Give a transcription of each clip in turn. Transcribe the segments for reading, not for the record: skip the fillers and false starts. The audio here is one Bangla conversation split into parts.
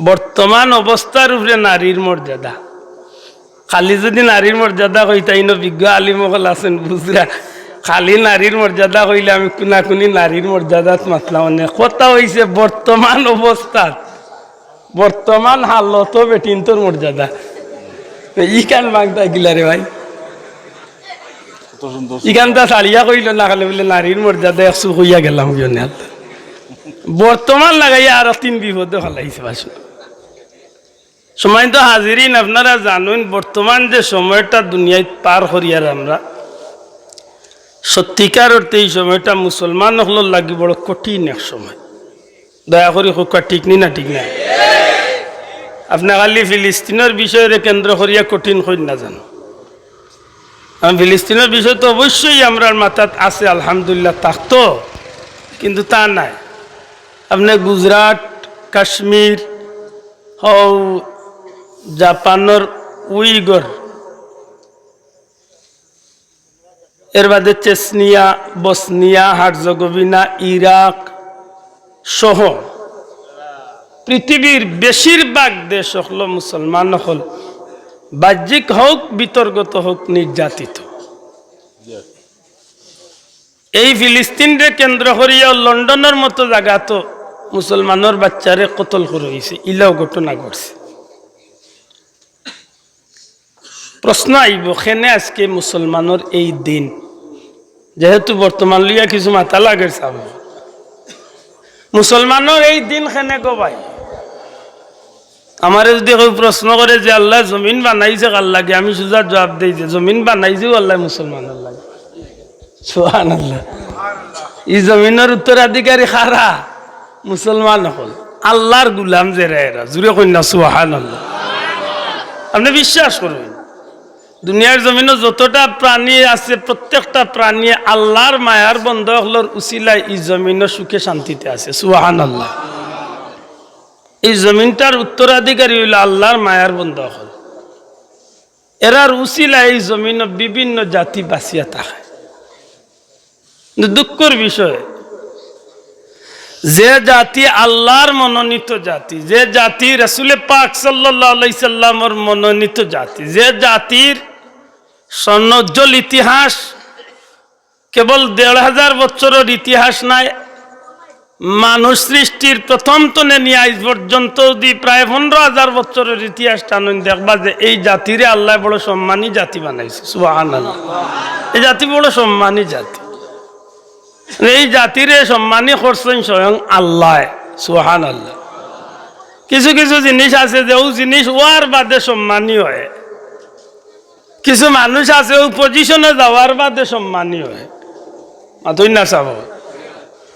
বর্তমান অবস্থার উপরে নারীর মর্যাদা। খালি যদি নারীর মর্যাদা কইতাই ন বিজ্ঞ আলিমকল আছেন বুঝরা, খালি নারীর মর্যাদা কইলে আমি কোনাকুনি নারীর মর্যাদাত মাতলাম না। কথা হইছে বর্তমান অবস্থাত, বর্তমান হালত বেটিন তোর মর্যাদা ইখান মাগদা গিলা রে ভাই। ইখানটা সারিয়া কইল না খালে বলে নারীর মর্যাদা একশো হইয়া গেলাম বর্তমান লাগাইয়া আর তিন বিপদে ফেলাইছে বাস। সময় তো হাজিরিন, আপনারা জানুন বর্তমান যে সময়টা দুনিয়ায় পার করিয়ার আমরা, সত্যিকার অর্থে এই সময়টা মুসলমান হল লাগি বড় কঠিন এক সময়। দয়া করি হোক ঠিক নি না ঠিক না? আপনি খালি ফিলিস্তিনের বিষয়ে কেন্দ্র করিয়া কঠিন হই না জানো। ফিলিস্তিনের বিষয় তো অবশ্যই আমরা মাথাত আছে আলহামদুলিল্লাহ, থাকতো, কিন্তু তা নাই। আপনি গুজরাট, কাশ্মীর হও, জাপানের উইগর, এর বাদে চেচনিয়া, বসনিয়া, হার্জেগোভিনা, ইরাক সহ পৃথিবীর বেশিরভাগ দেশ হল মুসলমান হল বাহ্যিক হোক বিতর্কত হোক নির্যাতিত। এই ফিলিস্তিনরে কেন্দ্র করিয়া লন্ডনের মতো জায়গা তো মুসলমানের বাচ্চারে কতল করে হয়েছে, ইলাও ঘটনা ঘটছে। প্রশ্ন আইব খেনে আজকে মুসলমানের এই দিন, যেহেতু বর্তমান লিয়া কিছু মাথা লাগে চাব, মুসলমানের এই দিন খেনে গো ভাই। আমার যদি কেউ প্রশ্ন করে যে আল্লাহ জমিন বানাইছে কার লাগে, আমি সোজা জবাব দিই যে জমিন বানাইছেও আল্লাহ মুসলমানের লাগে। সুবহানাল্লাহ। এই জমিনের উত্তরাধিকারী খারা মুসলমান হল, আল্লাহর গুলাম যে এরা, জুড়ে কন্যা সুবহানাল্লাহ। আপনি বিশ্বাস করবেন দুনিয়ার জমিনে যতটা প্রাণী আছে প্রত্যেকটা প্রাণী আল্লাহর মায়ার বন্ধ হলোর উসিলায় এই জমিনের সুখে শান্তিতে আছে। সুবহানাল্লাহ। এই জমিনটার উত্তরাধিকারী হইল আল্লাহর মায়ার বন্ধ হল, এরার উসিলায় এই জমিন বিভিন্ন জাতি বাঁচিয়া থাকে। দুঃখের বিষয়, যে জাতি আল্লাহর মনোনীত জাতি, যে জাতি রাসূল পাক সাল্লাল্লাহু আলাইহি সাল্লামের মনোনীত জাতি, যে জাতির স্বর্ণোজ্জ্বল ইতিহাস, কেবল ১৫০০ বছরের ইতিহাস নাই, মানুষ সৃষ্টির প্রথম তনে নিয়ে আজ পর্যন্ত যদি প্রায় ১৫,০০০ বছরের ইতিহাস টানুন, দেখবা যে এই জাতিরে আল্লাহ বড় সম্মানী জাতি বানাইছে। সুবহানাল্লাহ। এই জাতি বড় সম্মানী জাতি, এই জাতিরে সম্মানী করছেন স্বয়ং আল্লাহ। সুবহানাল্লাহ। কিছু কিছু জিনিস আছে যে ও জিনিস ওয়ার বাদে সম্মানী হয়, কিছু মানুষ আছে ও পজিশনে যাওয়ার বাদে সম্মানী হয়। মাথুই না চাব,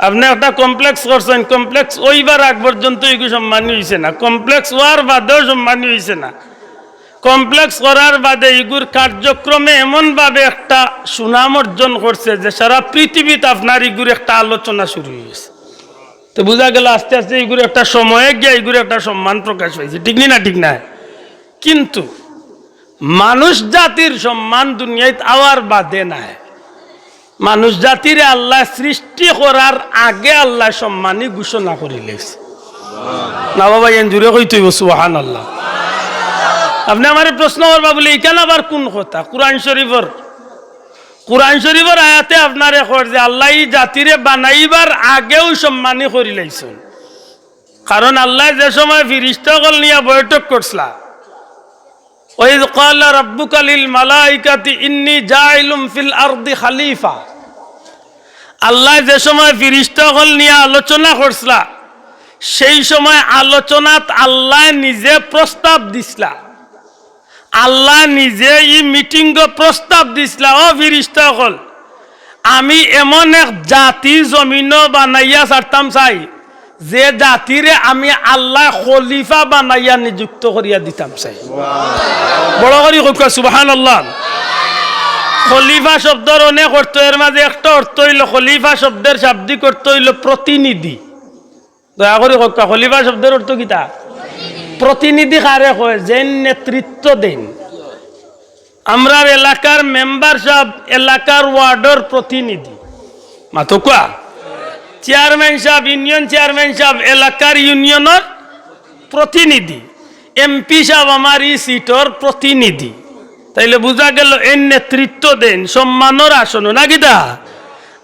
আপনি একটা কমপ্লেক্স করছেন, কমপ্লেক্স ওইবার আগ পর্যন্ত এগুলো সম্মানী হয়েছে না, কমপ্লেক্স ওয়ার বাদেও সম্মানী হয়েছে না, কমপ্লেক্স করার বাদে এগুর কার্যক্রমে এমনভাবে একটা সুনাম অর্জন করছে যে সারা পৃথিবীতে আপনার এগুর একটা আলোচনা শুরু হয়েছে। তো বোঝা গেল আস্তে আস্তে এগুলো একটা সময়ে গিয়ে এগুলো একটা সম্মান প্রকাশ হয়েছে। ঠিক না ঠিক না? কিন্তু মানুষ জাতির সম্মান দুনিয়ায় আওয়ার বাদে নাই। মানুষ জাতির আল্লাহ সৃষ্টি করার আগে আল্লাহ সম্মানী ঘোষণা করে লেগেছে। না বাবা এন জুড়ে কইতে হইব সুবহানাল্লাহ। আপনি আমার প্রশ্ন করবা বলে এখানে আবার কোন কথা? কোরআন শরীফের আয়াতে আপনারে কর যে আল্লাহ এই জাতিরে বানাইবার আগেও সম্মানী করে লাইছেন। কারণ আল্লাহ যে সময় ফিরিস্তাগল নিয়ে বৈঠক করছিলা, ওয়াইয ক্বালা রাব্বুকা লিল মালাইকাতি ইন্নী জাইলুম ফিল আরদি খলিফা, আল্লাহ যে সময় ফিরিস্তাগল নিয়ে আলোচনা করছিলা, সেই সময় আলোচনাত আল্লাহ নিজে প্রস্তাব দিছিলা, আল্লাহ নিজে এই মিটিং প্রস্তাব দিছিলা, ও ফিরিস্তাগল আমি এমন এক জাতি জমিন বানাইয়া ছাড়তাম চাই যে জাতিরে আমি আল্লাহ খলিফা বানাইয়া নিযুক্ত করিয়া দিতাম চাই। বড় করি কইবা সুবহানাল্লাহ। খলিফা শব্দের অনেক অর্থ, এর মাঝে একটা অর্থ হইল খলিফা শব্দের শাব্দিক অর্থ হইল প্রতিনিধি। দয়া করে কইবা খলিফা শব্দের অর্থ কিতা? প্রতিনিধি কারে কয়? যে নেতৃত্ব দেন। আমরা এলাকার মেম্বার সাহেব এলাকার ওয়ার্ডের প্রতিনিধি, মাতো কোয়া চেয়ারম্যান সাহেব, ইউনিয়ন চেয়ারম্যান সাহেব এলাকার ইউনিয়নের প্রতিনিধি, এমপি সাহেব আমার এই সিটর প্রতিনিধি, তাইলে বুঝা গেল এর নেতৃত্ব দেন সম্মানের আসন নাকি দা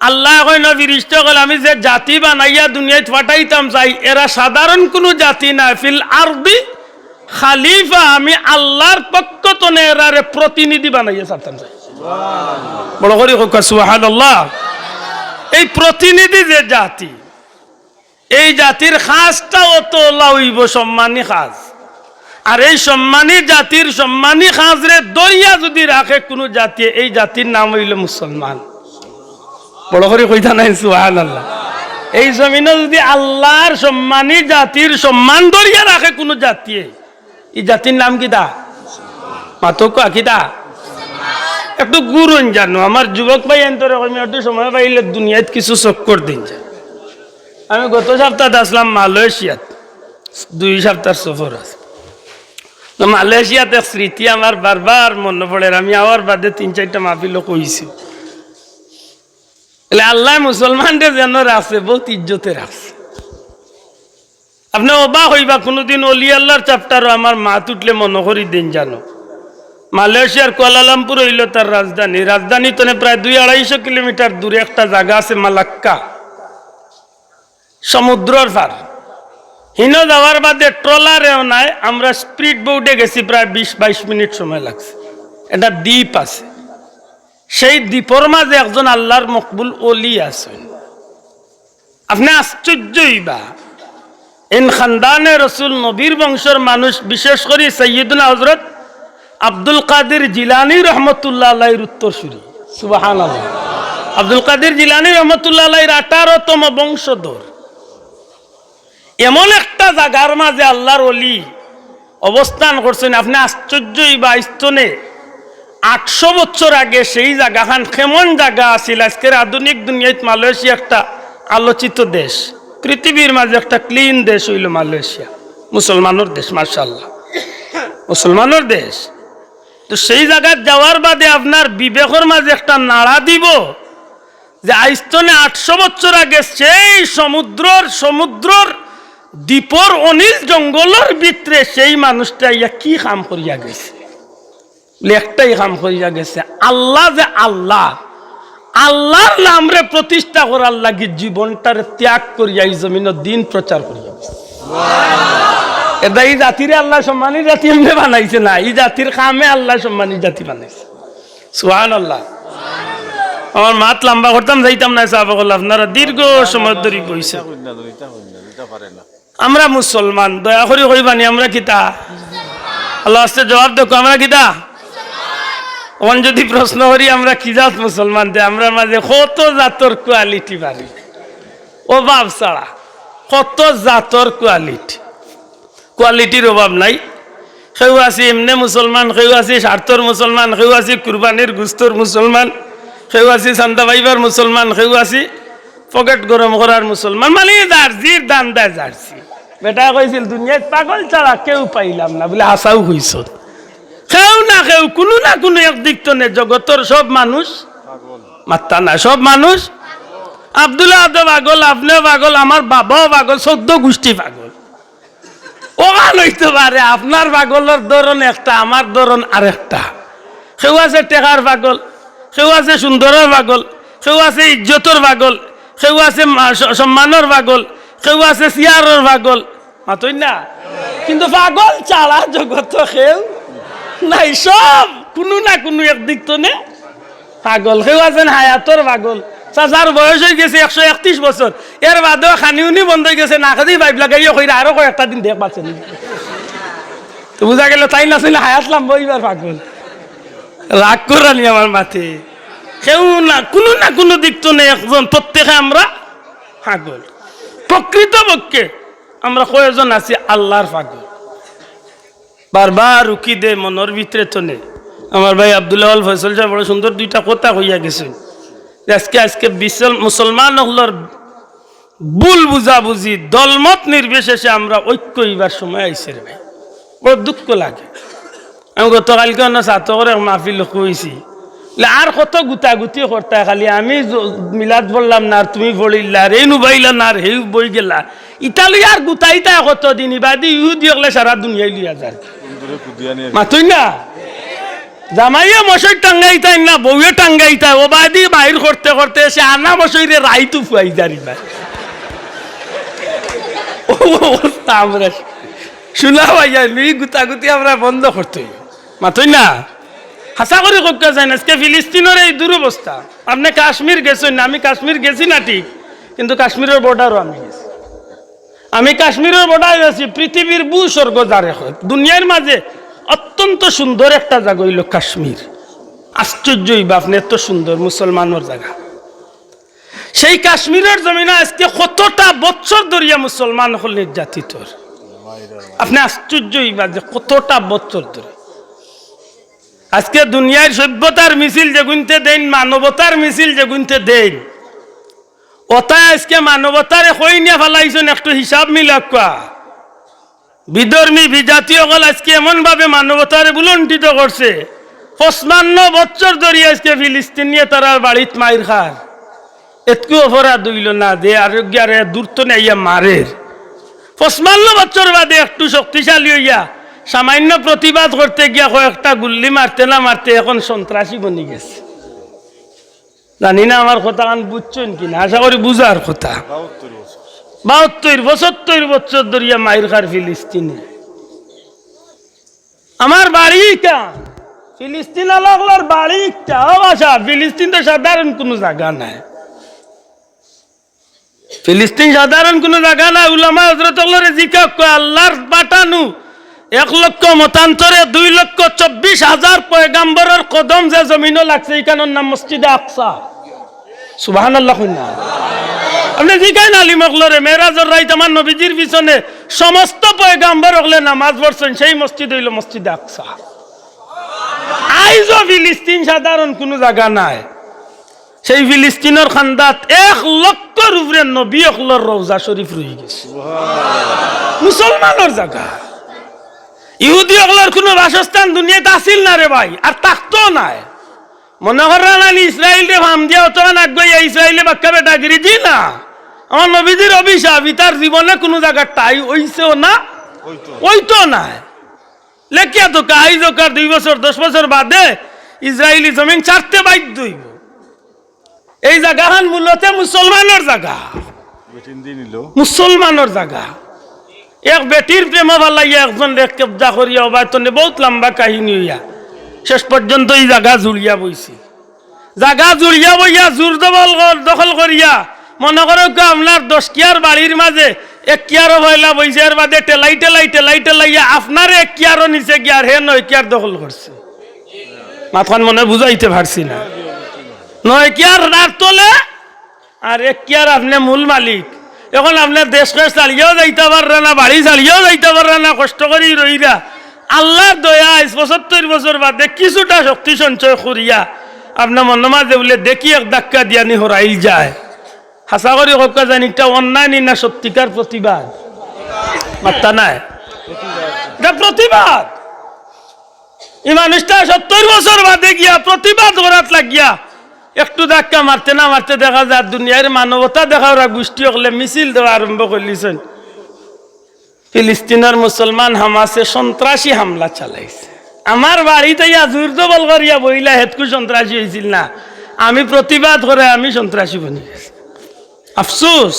আল্লাহ কয় নবী ইষ্টকল আমি যে জাতি বানাইয়া দুনিয়ায় পাঠাইতাম চাই এরা সাধারণ কোনো জাতি না, ফিল আরদি খালিফা, আমি আল্লাহর পক্ষ তো এরারে প্রতিনিধি বানাইয়া ছাড়তাম চাই। বড় করে সুবহানাল্লাহ। এই প্রতিনিধি যে জাতি, এই জাতির খাসটাও তো লাউইব সম্মানী খাস, আর এই সম্মানী জাতির সম্মানী খাসরে দরিয়া যদি রাখে কোনো জাতি, এই জাতির নাম হইল মুসলমান। বড় করে কইতা নাই সুবহানাল্লাহ। এই জমিনে যদি আল্লাহর সম্মানী জাতির সম্মান দরিয়া রাখে কোনো জাতি, এই জাতির নাম কি দা মাতক আকিদা একটু গুরুন জানো। আমার যুবক ভাই এন্তরে একটু সময় পাইলে দুনিয়াত কিছু চক্কর দিন যায়। আমি গত সপ্তাহ আসলাম মালয়েশিয়াত, 2 সপ্তাহ সফর আছে। তো মালয়েশিয়াতে স্মৃতি আমার বারবার মনে পড়ে, আমি আওয়ার বাদে 3-4টা মাহফিলও কইছি। আল্লাহ মুসলমানদের যেন রাখছে, বহুত ইজ্জতে রাখছে। আপনি অবাক হইবা, কোনোদিন অলি আল্লাহর চ্যাপ্টারও আমার মাত উঠলে মনে করি দিন জানো। মালয়েশিয়ার কুয়ালালামপুর হইল তার রাজধানী। রাজধানী তো প্রায় 200-250 কিলোমিটার দূরে একটা জায়গা আছে মালাক্কা, সমুদ্রর পার। হিন যাওয়ার বাদে ট্রলারেও নাই, আমরা স্পিড বোটে গেছি, প্রায় 20-22 মিনিট সময় লাগছে। এটা দ্বীপ আছে, সেই দ্বীপের মাঝে একজন আল্লাহর মকবুল অলি আছেন। আপনি আশ্চর্য হইবা, ইন খানদানে রসুল নবীর বংশের মানুষ, বিশেষ করে সৈয়দনা হযরত আব্দুল কাদের জিলানী রহমতুল্লাহ আলাইহির উত্তরসূরি। সুবহানাল্লাহ। আব্দুল কাদের জিলানী রহমতুল্লাহ আলাইহির 18তম বংশধর। এমন একটা জায়গার মাঝে আল্লাহর ওলি অবস্থান করছেন, আপনি আশ্চর্য হইবা। ইস্তনে 800 বছর আগে সেই জায়গাখান কেমন জায়গা আছিল, আজকের আধুনিক দুনিয়ায় মালয়েশিয়া একটা আলোচিত দেশ, পৃথিবীর মাঝে একটা ক্লিন দেশ হইল মালয়েশিয়া, মুসলমানের দেশ। মাশাআল্লাহ, মুসলমানের দেশ। তো সেই জায়গায় যাওয়ার বাদে আপনার বিবেকের মাঝে একটা নাড়া দিব যে আইস্তনে 800 বছর আগে সেই সমুদ্রর দ্বীপর অনিল জঙ্গলের ভিতরে সেই মানুষটা ইয়া কি কাম করিয়া গেছে। একটাই কাম করিয়া গেছে, আল্লাহ যে আল্লাহ, আল্লাহর নামরে প্রতিষ্ঠা করার লাগি জীবনটারে ত্যাগ করিয়া এই জমিনের দিন প্রচার করিয়া গেছে। এটা এই জাতিরে আল্লাহ সম্মানী জাতি এমনি বানাইছে না, এই জাতির কামে আল্লাহ সম্মানী জাতি বানাইছে। সুবহানাল্লাহ। আমার মাত লম্বা করতাম যাইতাম না, সাহাবাগণ আপনারা দীর্ঘ সময় ধরে বইছে। আমরা মুসলমান, দয়া করে কইবানি আমরা কিতা? আল্লাহ আস্তে জবাব দেখো, আমরা কিতা? ওন যদি প্রশ্ন করি আমরা কি জাত মুসলমান, আমরা মাঝে কত জাতর কোয়ালিটি বাড়ি, অভাব ছাড়া কত জাতর কোয়ালিটির অভাব নাই। কেউ আছে এমনি মুসলমান, কেউ আছে স্বার্থর মুসলমান, কেউ আছে কুরবানির গুস্তর মুসলমান, কেউ আছে চান্দা পাইবার মুসলমান, কেউ আছে পকেট গরম করার মুসলমান। মানে জার্জির দাম দেয় জার্সি। বেটা কইছিল দুনিয়ায় পাগল ছাড়া কেউ পাইলাম না, বলে আশাও হইছ। কেউ না কেউ কোনো না কোনো একদিক তো নে, জগতের সব মানুষ মাত্তা না, সব মানুষ। আব্দুল্লাহ পাগল, আপনিও পাগল, আমার বাবাও পাগল, 14 গোষ্ঠী পাগল। ওখান হইতে পারে আপনার পাগলের ধরন একটা, আমার ধরন আরেকটা। কেউ আছে টেকার পাগল, কেউ আছে সুন্দরের পাগল, কেউ আছে ইজ্জতর পাগল, কেউ আছে সম্মানের পাগল, কেউ আছে চেয়ারের পাগল, মাতই না। কিন্তু পাগল ছাড়া জগত কেউ নাই, সব কোনো না কোনো একদিক তো নে পাগল। কেউ আছেন হায়াতর পাগল, চাচার বয়স হয়ে গেছে 131 বছর, এর বাদেও খানিউনি বন্ধ হয়ে গেছে, না খাদি বাইব লাগাইয়া কইরা আরো কয়েকটা দিন দেখ পাচ্ছেন। তো বুঝা গেল তাই না ছিল হায়াত লাম্ব এইবার পাগল। রাগ করানি আমার মাথে, কেউ না কোনো দিক তো নেই একজন, প্রত্যেকে আমরা পাগল। প্রকৃতপক্ষে আমরা কয়েকজন আছি আল্লাহর পাগল। বারবার উকি দে মনের ভিতরে তো নেই। আমার ভাই আব্দুল্লাহ আল ফয়সাল সাহেব বড় সুন্দর 2টা কথা হইয়া গেছেন। আজকে মুসলমান হলোর ভুল বুঝাবুঝি দলমত নির্বিশেষে আমরা ঐক্য হইবার সময় আইসে রে ভাই, বড় দুঃখ লাগে। আমি গতকালকে অন্য ছাত্র করে মাহফিল কইছি, আর কত গুতাগুতি করতে, খালি আমি মিলাদ বললাম না আর তুমি বলিলা, আর এই নুবাইলা না আর হেউ বই গেলা, ইতালিয়ার গুতাইতা কতদিন ইবাদি ইহুদি হলে সারা দুনিয়ায় লিয়া যায় মাতুই না জামাইয়া মশাই টাঙ্গাইতাই না বউয়ে টাঙ্গাইতাই ও বাদি বাহির করতে করতে সে আনা মশাইরে রাইতু ফুয়াই জারি ভাই অবস্থা আমরা শোনা ভাইয়া নুই গুতাগুতি আমরা বন্ধ করতে মাতুই না হাসা করে কোকা যায় না আজকে ফিলিস্তিনের এই দুরবস্থা আপনি কাশ্মীর গেছেন না আমি কাশ্মীর গেছি না ঠিক কিন্তু কাশ্মীরের বর্ডারও আমি গেছি আমি কাশ্মীরের বর্ডার গেছি পৃথিবীর ভূস্বর্গ যারে হয় দুনিয়ার মাঝে অত্যন্ত সুন্দর একটা জায়গা হইল কাশ্মীর আশ্চর্যই বাপনে এত সুন্দর মুসলমানের জায়গা সেই কাশ্মীরের জমিনে আজকে কতটা বছর ধরিয়া মুসলমান হল নির্যাতিত আপনি আশ্চর্যই বা যে কতটা বছর ধরে আজকে দুনিয়ার সভ্যতার মিছিল যে গুনতে দেন মানবতার মিছিল যে গুনতে দেন ওটা আজকে মানবতারে কই নিয়ে ফেলাইছেন একটু হিসাব মিলাক্কা বিধর্মী বিজাতীয় হল আজকে এমন ভাবে মানবতারে বুলন্ডিত করছে 55 বছর ধরে আজকে ফিলিস্তিন নিয়ে তারা বাড়িত মাইর খার এতকু অপরাধ হইল না যে আরোগ্যারে দূরত নাইয়া মারের 55 বছর বাদে একটু শক্তিশালী হইয়া সামান্য প্রতিবাদ করতে গিয়া কয়েকটা গুল্লি মারতে না মারতে এখন সন্ত্রাসী বনি গেছে জানি না আমার কথা কান বুঝছেন কিনা আশা করি বুঝার কথা 72 বছর ধরিয়া মাইর খার ফিলিস্তিনে আমার বাড়িটা ফিলিস্তিন আলাগলার বাড়িটা বাসা ফিলিস্তিন তো সাধারণ কোনো জায়গা নাই ফিলিস্তিন সাধারণ কোনো জায়গা না উলামা হযরত জিকা আল্লাহর পাঠানো 1 লক্ষ মতান্তরে 2,24,000 পয়গাম্বরের কদম যে জমিনও লাগছে এখানের নাম মসজিদে আকসা সুবহানাল্লাহ কইনা আপনি জিকাইন আলিম হকলরে মেরাজের রাইত আমার নবীজির পিছনে সমস্ত পয়গাম্বর হকলে নামাজ পড়ছেন সেই মসজিদ হইল মসজিদে আকসা আইজো ফিলিস্তিন সাধারণ কোনো জায়গা নাই সেই ফিলিস্তিনের খান্দাত 1 লক্ষর উপরে নবী হকলর রওজা শরীফ রয়ে গেছে মুসলমানের জায়গা ইহুদি হকলর কোনো বাসস্থান দুনিয়াতে আসিল না রে ভাই আর থাকতো নাই মনে করেন ইসরায়েল রে ভাম দিয়া অত আগে ইসরায়েলে বাক্কা বেটাগিরি দি না আমার নবীজির অভিশাপ তার জীবনে কোনো জায়গা টাই হইছেও না ওইতো না লেখিয়া তো কাই জোকার 2 বছর 10 বছর বাদে ইসরায়েলি জমিন ছাড়তে বাধ্য হইব এই জায়গাখান মূলত মুসলমানের জায়গা মুসলমানের জায়গা এক বেটির প্রেম ভালাইয়া একজন কবজা করিয়া অবায়তনে বহুত লম্বা কাহিনী হইয়া শেষ পর্যন্ত এই জায়গা জুড়িয়া বইছি জায়গা জুড়িয়া বইয়া জোর দখল করিয়া মনে করো আপনার 10 কিয়ার বাড়ির মাঝে 1 কিয়ারও ভয়লা বইছে এর বাদে টেলাইয়া আপনার 1 কিয়ারও নিচে গিয়ার হে 9 কিয়ার দখল করছে মাথান মনে বুঝাইতে পারছি না 9 কিয়ার রাত তোলে আর 1 কিয়ার আপনি মূল মালিক এখন আপনার দেশকে চালিয়েও যাইতে পারবে না বাড়ি চালিয়েও যাইতে পারবে না কষ্ট করি রইরা আল্লাহর দয়া 75 বছর বাদে কিছুটা শক্তি সঞ্চয় করিয়া আপনার মনে মাঝে বলে দেখি এক ধাক্কা দিয়া নি হরাই যায় হাসা করি হকা জানি একটা অন্যায় না সত্যিকার প্রতিবাদ মাত্তা নাই এটা প্রতিবাদ এই মানুষটা 70 বছর বাদে গিয়া প্রতিবাদ করাত লাগিয়া একটু ধাক্কা মারতে না মারতে দেখা যায় দুনিয়ার মানবতা দেখা ওরা গোষ্ঠী হলে মিছিল দেওয়া আরম্ভ করলিছেন ফিলিস্তিনের মুসলমান হামাসে সন্ত্রাসী হামলা চালাইছে আমার বাড়িতে জোর দবল করিয়া বইলা হেতকু সন্ত্রাসী হয়েছিল না আমি প্রতিবাদ করে আমি সন্ত্রাসী বনি গেছি আফসোস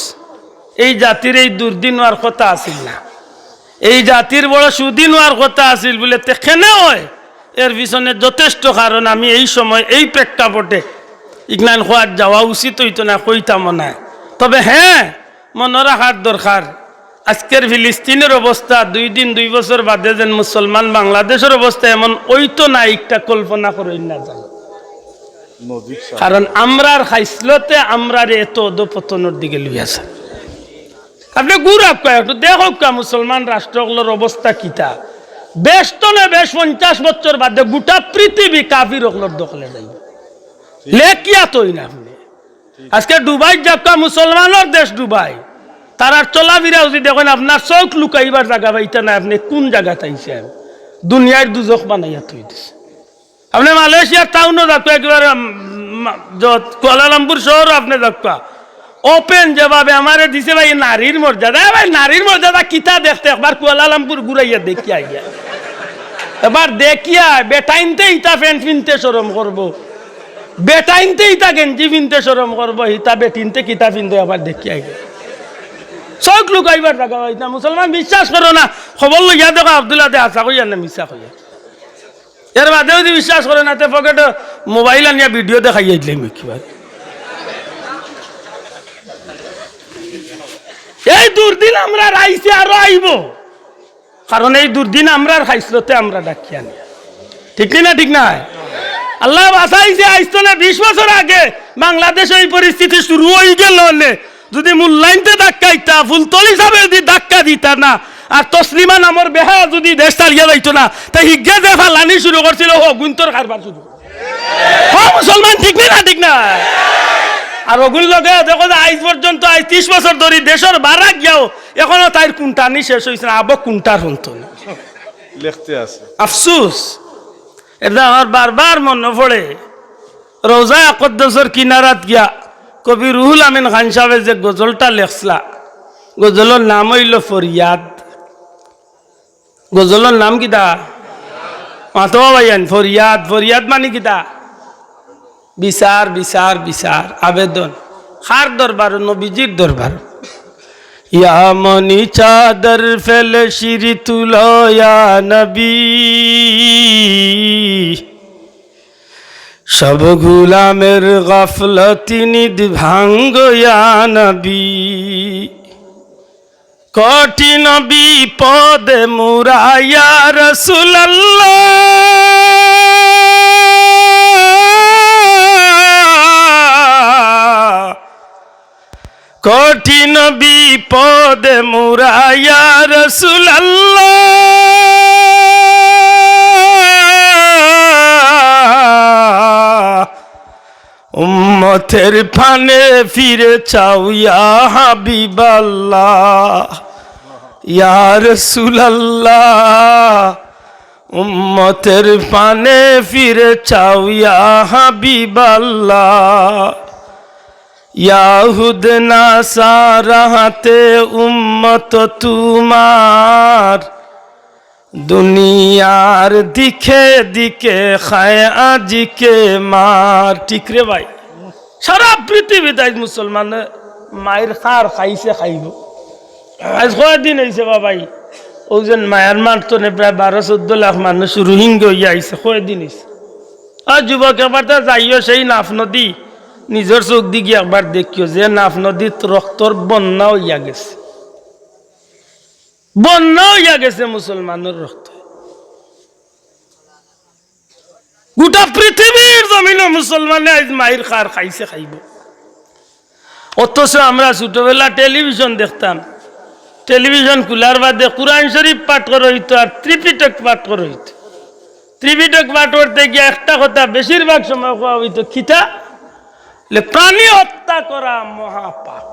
এই জাতির এই দুর্দিন হওয়ার কথা আসিল না এই জাতির বড় সুদিন হওয়ার কথা আসিল বলে তেখানে হয় এর পিছনে যথেষ্ট কারণ আমি এই সময় এই প্রেক্ষাপটে ইগনান খোয়ার যাওয়া উচিত হইতো না কইতাম না তবে হ্যাঁ মনে রাখার দরকার আজকের ফিলিস্তিনের অবস্থা 2 দিন 2 বছর বাদে যেন মুসলমান বাংলাদেশের অবস্থা এমন ওইতো না একটা কল্পনা করে না জানো কারণ আমরার খাইসলতে আমরার এত অধপতনের দিকে লইয়াছে আপনি গুরাব কয় একটু দেখো কা মুসলমান রাষ্ট্রগুলোর অবস্থা কিতা বেশ তো না বেশ 50 বছর বাদে গোটা পৃথিবী কাফির ওগুলোর দখলে যাই লেখিয়া তৈ না আপনি আজকে দুবাই যাকা মুসলমানের দেশ দুবাই তারার চলাফেরা যদি দেখেন আপনার চোখ লুকাইবার জায়গা পাইতে না আপনি কোন জায়গা চাইছেন দুনিয়ার দুজক বানাইয়া থই দিছে আপনি মালয়েশিয়ার টাউনও যাক একেবারে কুয়ালালামপুর শহর আপনি যাক ওপেন জবাবে আমারে দিছে ভাই নারীর মর্যাদা। ভাই নারীর মর্যাদা কিতা দেখতে একবার কুয়ালালামপুর ঘুরাইয়া দেখিয়া গিয়া, এবার দেখিয়া বেটাইনতে ইতা প্যান্ট পিনতে শরম করব, বেটাইনতে ইতা গেঞ্জি পিনতে শরম করব, ইতা বেটিনতে কিতা পিনতে আবার দেখিয়া গিয়া চৌক লুকাইবার জায়গা হয় না। মুসলমান বিশ্বাস করো না, খবর লইয়া দেখো আব্দুল্লাহ দে আশা করিয়া না মিশা কইয়া। এর বাদেও যদি বিশ্বাস করে না, তে পকেটে মোবাইল আনিয়া ভিডিও দেখাইয়া দিলে কিবার। এই দুর্দিন আমরা আইছে আরো আইব, কারণ এই দুর্দিন আমরা খাইছলতে আমরা ডাকি আনি, ঠিক না? ঠিক না? আল্লাহ বাঁচাইছে আইসতো না 20 বছর আগে বাংলাদেশে এই পরিস্থিতি শুরু হয়ে গেল হলে যদি মূল্যায়নতে ধাক্কা দিতা, ফুলতলি সাহেব যদি ধাক্কা দিতা না, আর তসলিমা নামর বেহা যদি দেশ চালিয়ে যাইতো না, তাই হিজ্ঞে যে ফালানি শুরু করছিল ও গুন্তর কারবার শুরু। হ্যাঁ মুসলমান, ঠিক না? ঠিক না? আর ওগুলো লগে দেখো যে আজ পর্যন্ত 30 বছর ধরে দেশের বাড়া গিয়াও এখনো তাই কুন্টানি শেষ হয়েছে না, আবক কুন্টার হতো না, লিখতে আছে। আফসুস। এটা আমার বারবার মনে পড়ে রোজা আকদ্দসর কিনারাত গিয়া কবি রুহুল আমিন খান সাহেব যে গজলটা লেখসলা, গজলের নাম হইল ফরিয়াদ। গজলের নাম কিতা মাতো ভাইয়ান? ফরিয়াদ। ফরিয়াদ মানে কিতা? বিচার, বিচার, বিচার, আবেদন। খার দরবার? নবীজির দরবার। ইয়া মনি চাদর ফেলে শিরি তুলো ইয়া নবী, সব গুলামের গাফলতি নিদ ভাঙ্গ ইয়া নবী, কঠিন বিপদে মুরা ইয়া রাসূলুল্লাহ, কঠিন বিপদে মুরা ইয়া রাসূলুল্লাহ, উম্মতের ফানে ফিরে চাও ইয়া হাবিবাল্লাহ, ইয়া রাসূলুল্লাহ, উম্মতের ফানে ফিরে চাও ইয়া হাবিবাল্লাহ, ইয়াহুদ নাসারাতে উম্মত তুমার, দুনিয়ার দিকে দিকে খায় আজিকে মার। ঠিক রে ভাই? সারা পৃথিবীতে আজ মুসলমান মায়ের খার খাইছে, খাইব। আজ কয়দিন হয়েছে বাবাই, ওজন মায়ানমার তো প্রায় 12-14 লাখ মানুষ রোহিঙ্গা হইয়া আইছে, কয়দিন হয়েছে। আর যুবক একবার তো যাইও সেই নাফ নদী, নিজের চোখ দিকে একবার দেখিও যে নাফ নদীত রক্তর বন্যা হইয়া গেছে, বন্যা হইয়া গেছে মুসলমানের রক্ত। গোটা পৃথিবীর জমিনে মুসলমানে আজ মায়ের খার খাইছে, খাইব। অথচ আমরা ছোটবেলা টেলিভিশন দেখতাম, টেলিভিশন খোলার বাদে কুরআন শরীফ পাঠ করা হইতো আর ত্রিপিটক পাঠ করা হইতো। ত্রিপিটক পাঠ করতে গিয়ে একটা কথা বেশিরভাগ সময় কোয়া হইতো, খিতা প্রাণী হত্যা করা মহাপাপ।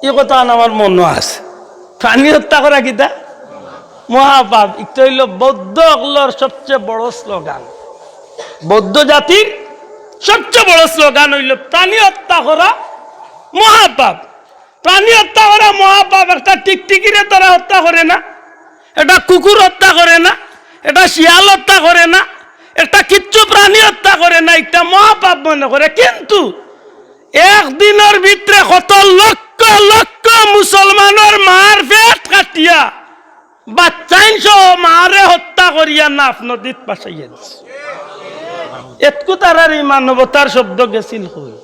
এই কথা আমার মনে আছে, প্রাণী হত্যা করা কিতা মহাপাপ। এটা হইল বৌদ্ধ অগলর সবচেয়ে বড় স্লোগান, বৌদ্ধ জাতির সবচেয়ে বড় স্লোগান হইল প্রাণী হত্যা করা মহাপাপ। প্রাণী হত্যা করা মহাপাপ। একটা টিকটিকিরে তারা হত্যা করে না, এটা কুকুর হত্যা করে না, এটা শিয়াল হত্যা করে না, একটা কিচ্ছু প্রাণী হত্যা করে না, এটা মহাপাপ মনে করে। কিন্তু একদিনের ভিতরে কত লক্ষ লক্ষ মুসলমানের মার পেট কাটিয়া বাচ্চাইন সহ মারে হত্যা করিয়া নাফ নদীত পাশাইয়া দিছে। এতকু তারার এই মানবতার শব্দ গেছিল হই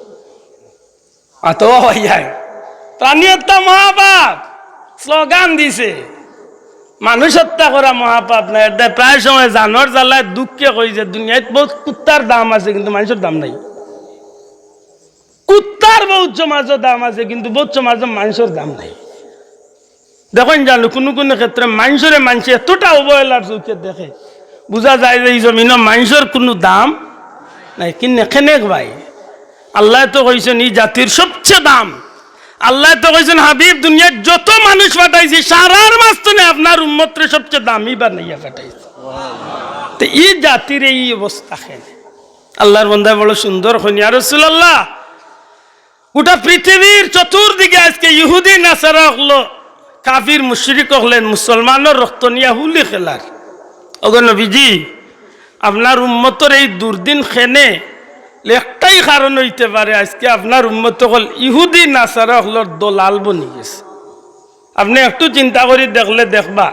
আত হইয়াই প্রাণী হত্যা মহাপাপ স্লোগান দিছে। মানুষ হত্যা করা মহাপাপ না। এটা প্রায় সময় জানোয়ার জ্বালায় দুঃখে কই যে দুনিয়ায় বহুত কুত্তার দাম আছে কিন্তু মানুষের দাম নাই। কুত্তার বহুত সমাজের দাম আছে কিন্তু বহুত সমাজে মানুষের দাম নাই। দেখেন জানো কোনো কোনো ক্ষেত্রে মানুষের মানুষ এতটা অবহেলার চোখে দেখে, বোঝা যায় যে এই জমিন মানুষের কোনো দাম নাই। কিন্তু কেনেক ভাই, আল্লাহ তো কইছেন এই জাতির সবচেয়ে দাম। আল্লাহ তো কইছেন হাবিব দুনিয়ার যত মানুষ পাঠাইছি সারার মাঝখানে আপনার উম্মতরে সবচেয়ে দামি বানাইয়া পাঠাইছে। তো এই জাতির এই অবস্থা খেলে আল্লাহর বন্দায় বড় সুন্দর হইনি। আর রাসূলুল্লাহ গোটা পৃথিবীর চতুর্দিকে আজকে ইহুদি নাসারা হলো, কাফির মুশরিক হলেন, মুসলমানের রক্ত নিয়ে হুলি খেলার। ওগো নবীজি, আপনার উম্মতর এই দুর্দিন খেনে একটাই কারণ হইতে পারে, আজকে আপনার উম্মত হল ইহুদি নাসারা হলোর দলাল বনি গেছে। আপনি একটু চিন্তা করে দেখলে দেখবা,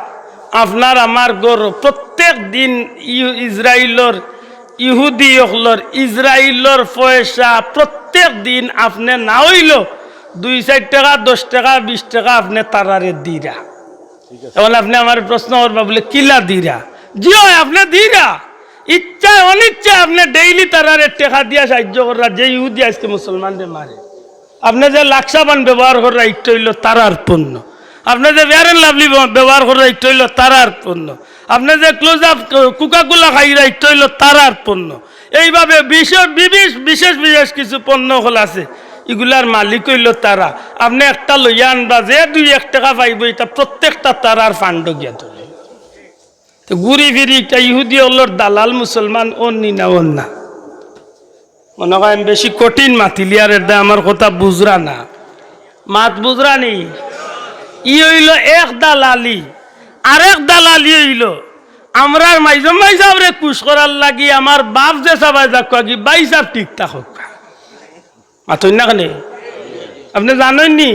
আপনার আমার গৌরব প্রত্যেক দিন ইসরায়েলর ইহুদি হলর ইসরায়েলর পয়সা প্রত্যেক দিন আপনি না হইল 2-4 টাকা 10 টাকা 20 টাকা আপনি তারারে দিরা। এখন আপনি আমার প্রশ্ন করবা বলে কিলা দিরা? জি হয়, আপনি দিরা, ইচ্ছায় অনিচ্ছায় আপনি ডেইলি তারারে টাকা দিয়া সাহায্য করা। যে ইহুদি আজকে মুসলমানদের মারে, আপনি যে লাক্সাবান ব্যবহার করা একটু হইল তারার পণ্য, আপনি যে ফেয়ার লাভলি ব্যবহার করা একটু হইল তারার পণ্য, আপনি যে ক্লোজ আপ কোকাকোলা খাইরা একটু হইল তারার পণ্য। এইভাবে বিশেষ বিশেষ কিছু পণ্য হল আছে, এগুলার মালিক হইল তারা। আপনি একটা লইয়া আনবা, যে 2-1 টাকা পাইব, এটা প্রত্যেকটা তারার ফান্ড গিয়া তোলে। তো ঘুরি ফিরি একটা ইহুদি হলোর দালাল মুসলমান অন্যি না অন্যা। মনে করেন বেশি কঠিন মাতিলিয়ারের দা আমার কথা বুঝরা না, মাত বুঝরা নি। ই হইল এক দালালি, আরেক দালালি হইল আমরার মাইজম ভাই সাহেবরে কুশ করার লাগি আমার বাপ যে সবাই যাক কি ভাই সাহেব ঠিক থাকুক। মাথুন না কেন? আপনি জানেননি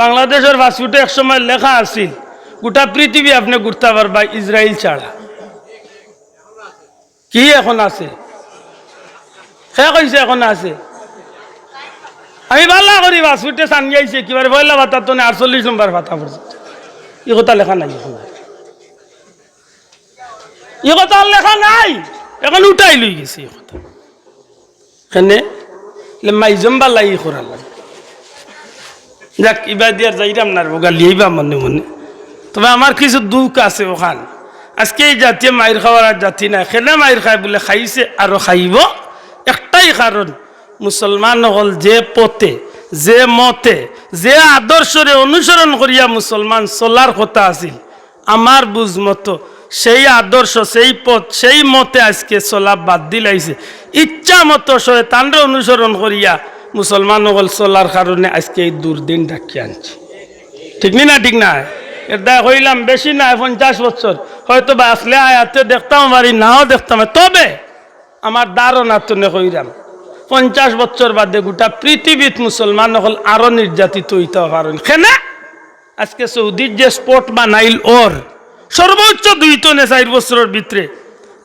বাংলাদেশের পাসপোর্টে এক সময় লেখা আছিল গোটা পৃথিবী আপনি ঘুরতে পারবা ইসরায়েল ছাড়া। কি এখন আছে? সে কইছে এখন আছে। আমি ভালো করি পাসপোর্টে সানিয়াইছে কিবারে পয়লা ভাতা তো 48 নম্বর ভাতা পড়ছে, ই কথা লেখা নাই। ই কথা লেখা নাই, এখন উঠাই লই গেছে এই কথা। এখানে মাইজম বা লাই করার লাগে। যাক, ইবা দিয়ার যাইরাম না বোগা লিয়েবা মনে মনে। তবে আমার কিছু দুঃখ আছে ওখান। আজকে এই জাতীয় মায়ের খাওয়ার আর জাতি না, খেলে মায়ের খায় বলে খাইছে আরো খাইব। একটাই কারণ, মুসলমান হল যে পথে, যে মতে, যে আদর্শরে অনুসরণ করিয়া মুসলমান চলার কথা আছিল, আমার বুঝ মতো সেই আদর্শ, সেই পথ, সেই মতে আজকে চলা বাদ দিলাইছে। ইচ্ছা মতো শয়তানরে অনুসরণ করিয়া মুসলমান হল চলার কারণে আজকে এই দুর্দিন ডাকি আনছে। ঠিক না? ঠিক না? এটা হইলাম বেশি না 50 বছর, হয়তো বা আসলে আয়াতে দেখতাম পারি, নাও দেখতাম। তবে আমার ধারণা তো হইলাম 50 বছর বাদে গোটা পৃথিবীত মুসলমান হল আরো নির্যাতিত হইতে পারেন। কেন? আজকে সৌদির যে স্পট বানাইল ওর সর্বোচ্চ 2-4 বছরের ভিতরে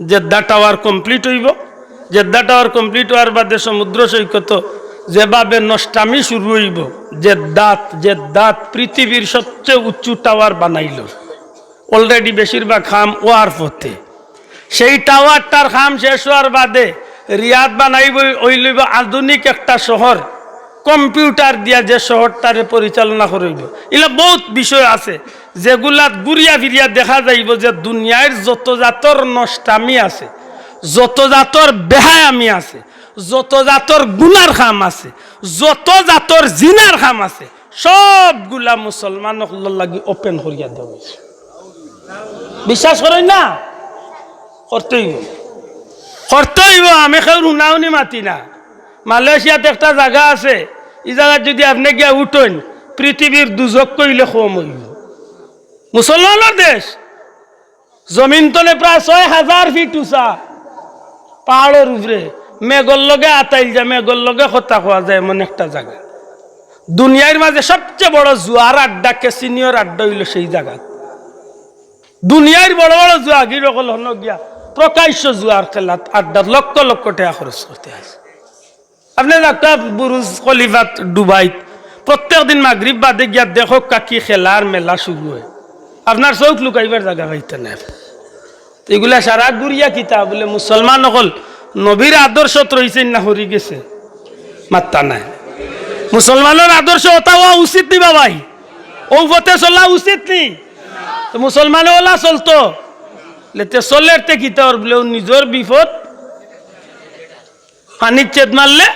জেদ্দা টাওয়ার কমপ্লিট হইব। জেদ্দা টাওয়ার কমপ্লিট হওয়ার বাদে সমুদ্র সৈকত যেভাবে নষ্টামি শুরু হইব, জেদ্দাত পৃথিবীর সবচেয়ে উঁচু টাওয়ার বানাইল। অলরেডি বেশিরভাগ খাম ওয়ার পথে। সেই টাওয়ারটার খাম শেষ হওয়ার বাদে রিয়াদ বানাইব, ওই লইব আধুনিক একটা শহর, কম্পিউটার দিয়া যে শহরটারে পরিচালনা করিব। এগুলা বহুত বিষয় আছে যেগুলা ঘুরিয়া ফিরিয়া দেখা যাইব যে দুনিয়ার যত জাতর নষ্টামি আছে, যত জাতর বেহায়ামি আছে, যত জাতর গুনার খাম আছে, যত জাতর জিনার খাম আছে, সবগুলা মুসলমান লাগি ওপেন করিয়া দেওয়া হয়েছে। বিশ্বাস করেন না? করতেইব। আমি কেউ রুনাউনি মাতি না। মালয়েশিয়াতে একটা জায়গা আছে, এই জায়গায় যদি আপনি গিয়া উঠেন পৃথিবীর দুজক কইলে কম হইব। মুসলমানের দেশ, জমিন তলে প্রায় 6000 ফিট উঁচা, পাহাড়ের উপরে, মেঘর লগে আতাইল যায়, মেঘর লগে কথা খোয়া যায় এমন একটা জায়গা। দুনিয়ার মাঝে সবচেয়ে বড় জুয়ার আড্ডা, সিনিয়র আড্ডা হইল সেই জায়গা। দুনিয়ার বড় বড় জুয়া গিরকল হন গিয়া প্রকাশ্য জুয়ার খেলা আড্ডা লক্ষ লক্ষ টাকা খরচ করতে আছে। আপনি একটা বুরুজ খলিফাত ডুবাইত প্রত্যেক দিন মাগরিব বাদে গিয়া দেখো কাকি খেলার মেলা শুরু হয়, আপনার চৌক লুকাইবার জায়গা পাইতে না। এগুলা সারা গুড়িয়া কিতা বলে মুসলমান হল নবীর আদর্শ রয়েছে না হরি গেছে মাত্তা নাই। মুসলমানের আদর্শ ওটা হওয়া উচিত নি বাবাই? ও পথে চলা উচিত নি? মুসলমানে ওলা চলতো লেতে চলেতে কিতা ওর বলে নিজের বিপদ পানির চেত মারলে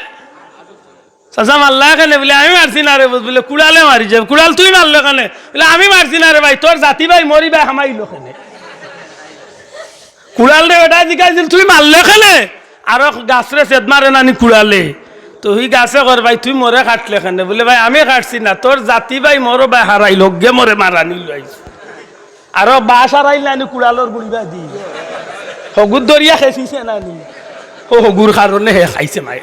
চাচা মারলা এখানে বলে আমি মারছি না রে, বলে কুড়ালে মারি যাবে। কুড়াল তুই মারলো এখানে বলে আমি মারছি না রে ভাই, তোর জাতি ভাই মরি ভাই হামাইল এখানে। কুড়াল রে বেটা জিজ্ঞাসা তুই মারলে এখানে, আরো গাছরে চেত মারে নানি কুড়ালে তুই গাছে কর ভাই তুই মরে কাটলে কেন বলে ভাই আমি কাটছি না তোর জাতি ভাই মরো ভাই হারাই লগে মরে মারানি লাইছে আরো বাস হারাইলে আনি কুড়ালোর গুড়িবা দি হগুর দরিয়া খেয়েছিছে না নি ও হগুর কারণে হে খাইছে মাই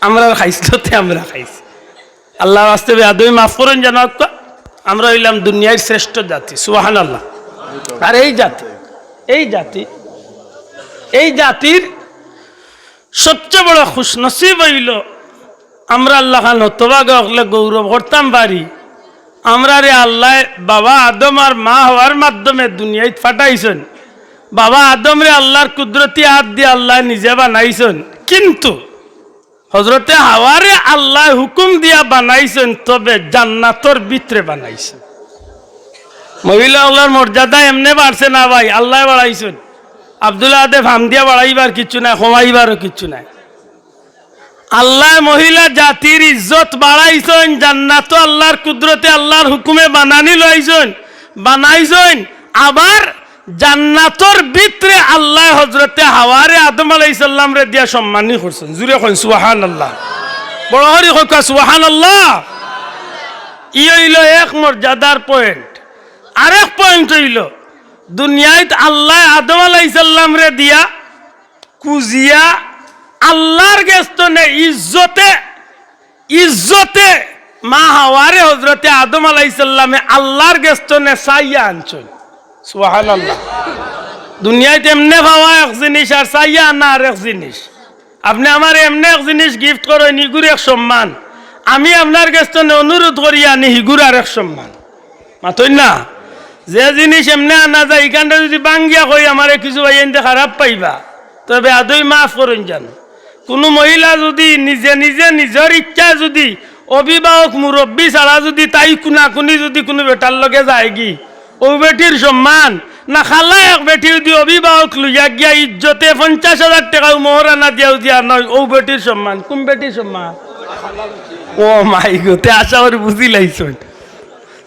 আমরা খাইছিলতে আমরা খাইছি আল্লাহ বাস্তবে আদমি মাফ করেন জানো আমরা হইলাম দুনিয়ার শ্রেষ্ঠ জাতি সুবহানাল্লাহ আর এই জাতির সবচেয়ে বড় খুশনসিব হইল আমরা আল্লাহ খান হতভাগে হলে গৌরব করতাম পারি আমরা রে আল্লাহ বাবা আদম আর মা হওয়ার মাধ্যমে দুনিয়ায় ফাটাইছেন বাবা আদম রে আল্লাহর কুদরতি হাত দিয়ে আল্লাহ নিজে বানাইছেন কিন্তু হজরতে হাওয়ারে আল্লাহ হুকুম দিয়া বানাইছেন তবে জান্নাতর ভিতরে বানাইছেন মহিলা আল্লাহর মর্যাদা এমনি বাড়ছে না ভাই আল্লাহ বাড়াইছেন আব্দুল্লাহ আদে ফাম দিয়া বাড়াইবার কিছু নাই কমাইবারও কিছু নাই আল্লাহ মহিলা জাতির ইজ্জত বাড়াইছেন জান্নাত আল্লাহর কুদরতে আল্লাহর হুকুমে বানাইছেন আবার জান্নাতর ভিতরে আল্লাহ হযরতে হাওয়ারে আদম আলাইহিস সালাম রে দিয়া সম্মানী করছেন জুরে কইন সুবহানাল্লাহ বড় হরি কইকা সুবহানাল্লাহ ই হইল এক মর্যাদার পয়েন্ট আরেক পয়েন্ট হইল দুনিয়ায় আল্লাহ আদম আলাইহিস সালাম রে দিয়া কুজিয়া আল্লাহর গেস্তনে ইজ্জতে মা হাওয়ারে হযরতে আদম আলাইহিস সালামে আল্লাহর গেস্তনে সাইয়া আনছেন সুবহানাল্লাহ দুনিয়ায় এমনে পাওয়া এক জিনিস আর চাইয়া না আর এক জিনিস আপনি আমার এমনি এক জিনিস গিফট করেন হিগুর এক সম্মান আমি আপনার কাছে অনুরোধ করি আনি হিগুর আর এক সম্মান মাতই না যে জিনিস এমনি আনা যায় এখানটা যদি বাঙ্গিয়া কই আমার কিছু ভাই এনতে খারাপ পাইবা তবে আদৌ মাফ করেন জানো কোনো মহিলা যদি নিজে নিজের ইচ্ছা যদি অভিভাবক মুরব্বী ছাড়া যদি তাই কুনাকুনি যদি কোনো বেটার লগে যায় কি ও বেটির সম্মান না খালা এক বেটি যদি অভিভাবক লইয়া গিয়া ইজ্জতে 50,000 টাকা মোহরানা দিয়াও দিয়া নয় ও বেটির সম্মান কোন বেটির সম্মান ও মাই গতে আশা করে বুঝি লাইছেন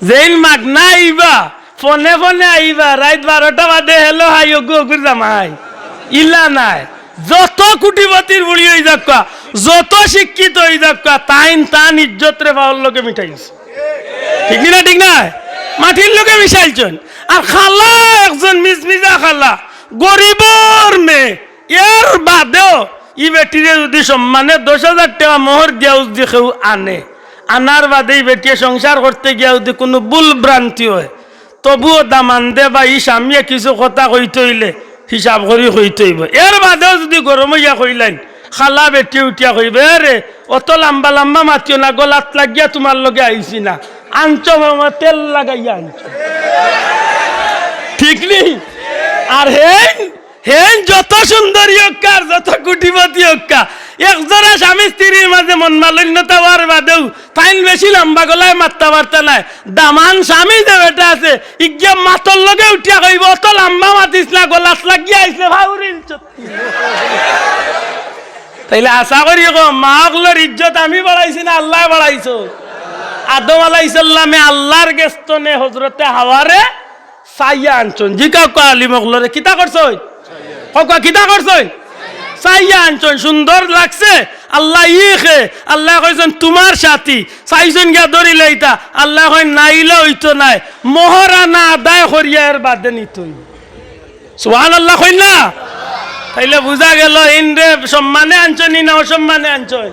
যেইন মাগ না আইবা ফোনে আইবা রাত 12টা বাদে হেলো হাই ওগুর জামাই ইলা নাই যত কুটিপতির বুড়ি হয়ে যাক যত শিক্ষিত হয়ে যাক তান ইজ্জত রে পাওয়ার লোকে মিটাইছে ঠিক না মাটির লোকে মিশাইছেন আর খালা একজন মিজমিজা খালা গরিবর মেয়ে এর বাদেও ই বেটিরে যদি সম্মানে 10,000 টাকা মোহর দিয়া যদি কেউ আনার বাদে এই বেটিয়ে সংসার করতে গিয়া যদি কোনো ভুল ভ্রান্তি হয় তবুও দামান দে বা ই স্বামীয়ে কিছু কথা কইতে হইলে হিসাব করি কইতে হইব এর বাদেও যদি গরম হইয়া কইলেন খালা বেটি উঠিয়া কইবে রে অত লম্বা মাতিও না গলাত লাগিয়া তোমার লগে আইছি না আনছো মামা তেল লাগাইয়া আনছো ঠিক নেই আর হেন যত সুন্দরী হক্কা আর যত কুটিপতি হক্কা একজোড়া স্বামী স্ত্রীর মাঝে মন মালিন্যতা হওয়ার বাদেও ফাইন বেশি লম্বা গলায় মারতে পারতে নাই দামান স্বামী যে বেটা আছে ইজ্ঞা মাতর লগে উঠিয়া কইব অত লম্বা মাতিস না গলাত লাগিয়া আইসে ভাউরিল তাইলে আশা করি মা গুলোর ইজ্জত আমি বাড়াইছি না আল্লাহ বাড়াইছো আদম আলাইহিস সালামে আল্লাহর গেস্তনে হযরতে হাওয়ারে সাইয়া আনছন জিকা কালি মগলরে কিতা করছই ককা কিতা করছই সাইয়া আনছন সুন্দর লাগছে আল্লাহ ইখে আল্লাহ কইছেন তোমার সাথী সাইজন গিয়া ধরি লইতা আল্লাহ কই নাইলে হইতো নাই মোহরানা আদায় করিয়া এর বাদে নিতই সুবহানাল্লাহ কই না তাইলে বুঝা গেল ইনরে সম্মানে আনছনি না অসম্মানে আনছই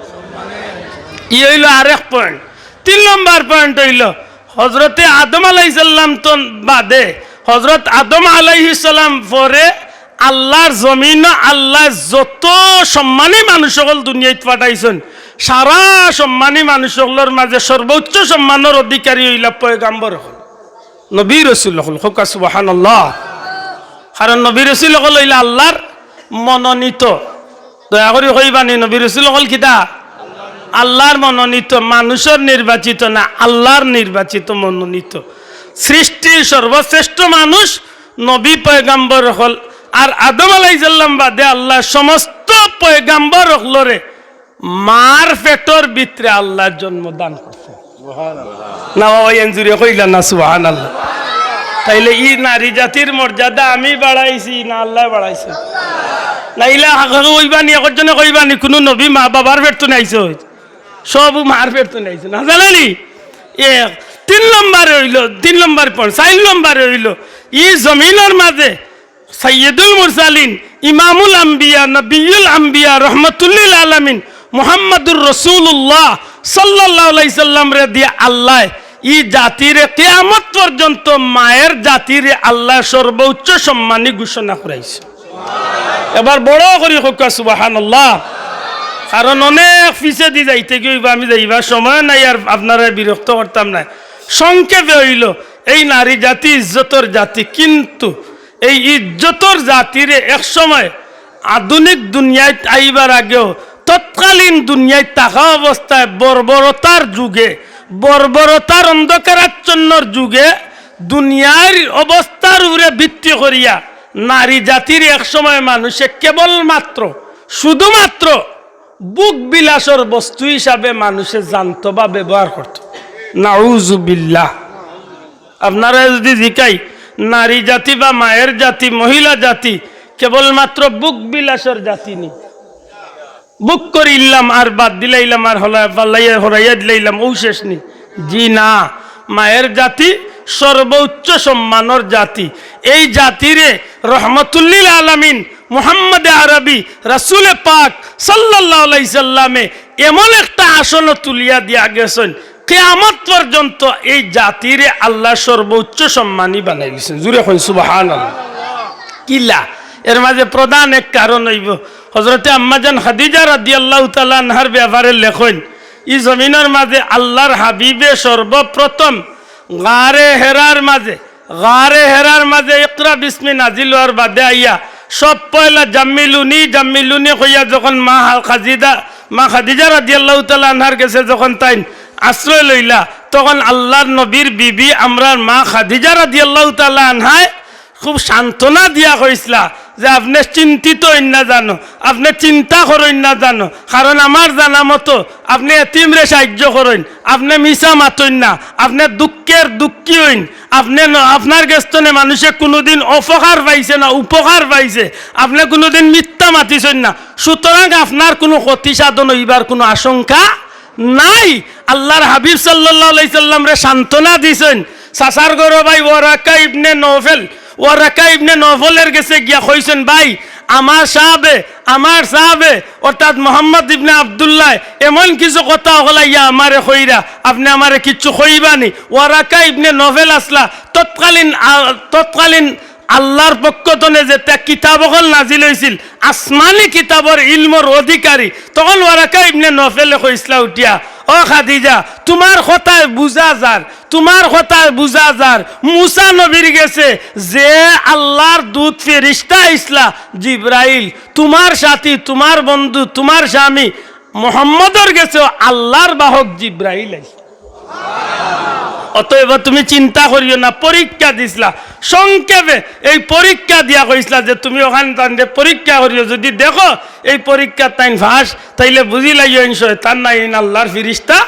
ই হইল আরেক পয়েন্ট 3 নম্বর পয়েন্ট হইল হযরতে আদম আলাইহিস সালাম তো বাদে হযরত আদম আলাইহিস সালাম পরে আল্লাহর জমিন আল্লাহ যত সম্মানী মানুষ সকল দুনিয়ায় পাঠাইছেন সারা সম্মানী মানুষ সকলের মাঝে সর্বোচ্চ সম্মানের অধিকারী হইল পয়গম্বর হল নবী রাসূল হল সুবহানাল্লাহ কারণ নবী রাসূল হল হইল আল্লাহর মনোনীত দয়া করে কইবানি নবী রাসূল হল কিতা আল্লাহর মনোনীত মানুষের নির্বাচিত না আল্লাহর নির্বাচিত মনোনীত সৃষ্টির সর্বশ্রেষ্ঠ মানুষ নবী পয়গম্বর হল আর আদম আলাইহিস সালাম বাদে আল্লাহ সমস্ত পয়গম্বর হলরে মার পেটর ভিতরে আল্লাহর জন্ম দান করছে সুবহানাল্লাহ না বাবা এনজুরি কইলা না সুবহানাল্লাহ তাইলে ই নারী জাতির মর্যাদা আমি বাড়াইছি না আল্লাহ বাড়াইছে? নাইলে কইবানি একজনে কইবানি কোনো নবী মা বাবার পেটতো নাইছে, সব মার পেটতো নাইছে না জানানি। 3 নম্বরে হইল, 3 নম্বর পর 4 নম্বরে হইল ই জমিনের মাঝে সৈয়দুল মুরসালিন ইমামুল আম্বিয়া নবিয়ুল আম্বিয়া রহমতুল্লিল আলামিন মুহাম্মাদুর রাসূলুল্লাহ সাল্লাল্লাহু আলাইহি সাল্লাম রে দিয়া আল্লাহ ই জাতিরে কিয়ামত পর্যন্ত মায়ের জাতিরে আল্লাহ সর্বোচ্চ সম্মানী ঘোষণা করাইছে। এবার বড় করে হোক সুবহানাল্লাহ। কারণ অনেক পিছে দি যাইতে গিয়ে আমি যাইবার সময় নাই, আর আপনারা বিরক্ত করতাম না। সংক্ষেপে হইল এই নারী জাতি ইজ্জতর জাতি, কিন্তু এই ইজ্জতর জাতিরে এক সময় আধুনিক দুনিয়ায় আইবার আগেও তৎকালীন দুনিয়ায় থাকা অবস্থায় বর্বরতার যুগে, বর্বরতার অন্ধকারাচ্ছন্নর যুগে দুনিয়ার অবস্থার উপরে ভিত্তি করিয়া নারী জাতির এক সময় মানুষে কেবলমাত্র শুধুমাত্র বুক বিলাসর বস্তু হিসাবে মানুষে জানত বা ব্যবহার করত। নাউজুবিল্লাহ। আপনারা যদি জিকাই নারী জাতি বা মায়ের জাতি, মহিলা জাতি কেবলমাত্র বুক বিলাসর জাতি নি, বুক করিলাম আর বাদ দিলাইলাম আর হরাইয়া দিলাইলাম ও শেষ নি। জি না, মায়ের জাতি সর্বোচ্চ সম্মানের জাতি। এই জাতিরে রহমতুল্লিল আলামিন মুহাম্মদ আরবি রাসূল পাক সাল্লাল্লাহু আলাইহি সাল্লামে এমন একটা আসন তুলিয়া দিয়া গেছেন, কিয়ামত পর্যন্ত এই জাতিরে আল্লাহ সর্বোচ্চ সম্মানী বানাই দিয়েছেন। জুড়ে কই সুবহানাল্লাহ। কিলা এর মাঝে প্রধান এক কারণ হইব হযরতে আম্মাজান খাদিজা রাদিয়াল্লাহু তাআলা আনহার ব্যাপারে লেখেন, এই জমিনের মাঝে আল্লাহর হাবিবে সর্বপ্রথম গারে হেরার মাঝে ইকরা বিসমি নাজিল হওয়ার বাদে আইয়া সব পয়লা জাম্মিলুনি কইয়া যখন মা খাদিজা রাদিয়াল্লাহু তাআলা আনহার কাছে যখন তাই আশ্রয় লইলা, তখন আল্লাহর নবীর বিবি আমরার মা খাদিজা রাদিয়াল্লাহু তাআলা আনহায় খুব সান্ত্বনা দিয়া কইসলা যে আপনি চিন্তিত হইন না জানো, আপনি চিন্তা করেন না জানো, কারণ আমার জানা মতো আপনি এতিমরে সাহায্য করেন, আপনি মিশা মাতইন না, আপনি দুঃখের দুঃখী হইন, আপনি আপনার গেস্তনে মানুষে কোনোদিন অপকার পাইছে না উপকার পাইছে, আপনি কোনোদিন মিথ্যা মাতিছেন না, সুতরাং আপনার কোনো ক্ষতি সাধন হইবার কোনো আশঙ্কা নাই। আল্লাহর হাবিব সাল্লাল্লাহু আলাইহি সাল্লাম রে সান্ত্বনা দিছেন। সাসার গরো ভাই ওয়ারাকা ইবনে নওফলের কাছে গিয়া কইছেন, ভাই আমার সাহাবে অর্থাৎ মোহাম্মদ ইবনে আব্দুল্লাহ এমন কিছু কথা হলাইয়া আমারে কইরা, আপনি আমারে কিচ্ছু কইবানি? ওয়ারাকা ইবনে নওফল আসলা তৎকালীন আল্লাহর পক্ষ থেকে যে কিতাব নাজিল হয়েছিল আসমানি কিতাবর ইলমর অধিকারী, তখন ওয়ারাকা ইবনে নওফলে কইসলা উঠিয়া, ও খাদিজা তোমার কথায় বুঝা যার মুসা নবীর গেছে যে আল্লাহর দূত ফেরেশতা ইসলা জিবরাইল, তোমার সাথী, তোমার বন্ধু, তোমার স্বামী মুহাম্মদর গেছে আল্লাহর বাহক জিবরাইল। অতএব তুমি চিন্তা করিও না, পরীক্ষা দিছিলা। সংক্ষেপে এই পরীক্ষা দিয়া কইসলা যে তুমি ওখানে তাই পরীক্ষা করিও, যদি দেখো এই পরীক্ষা তাই ফাঁস তাইলে বুঝি লাইও শয়তান নাই আল্লাহর ফেরেশতা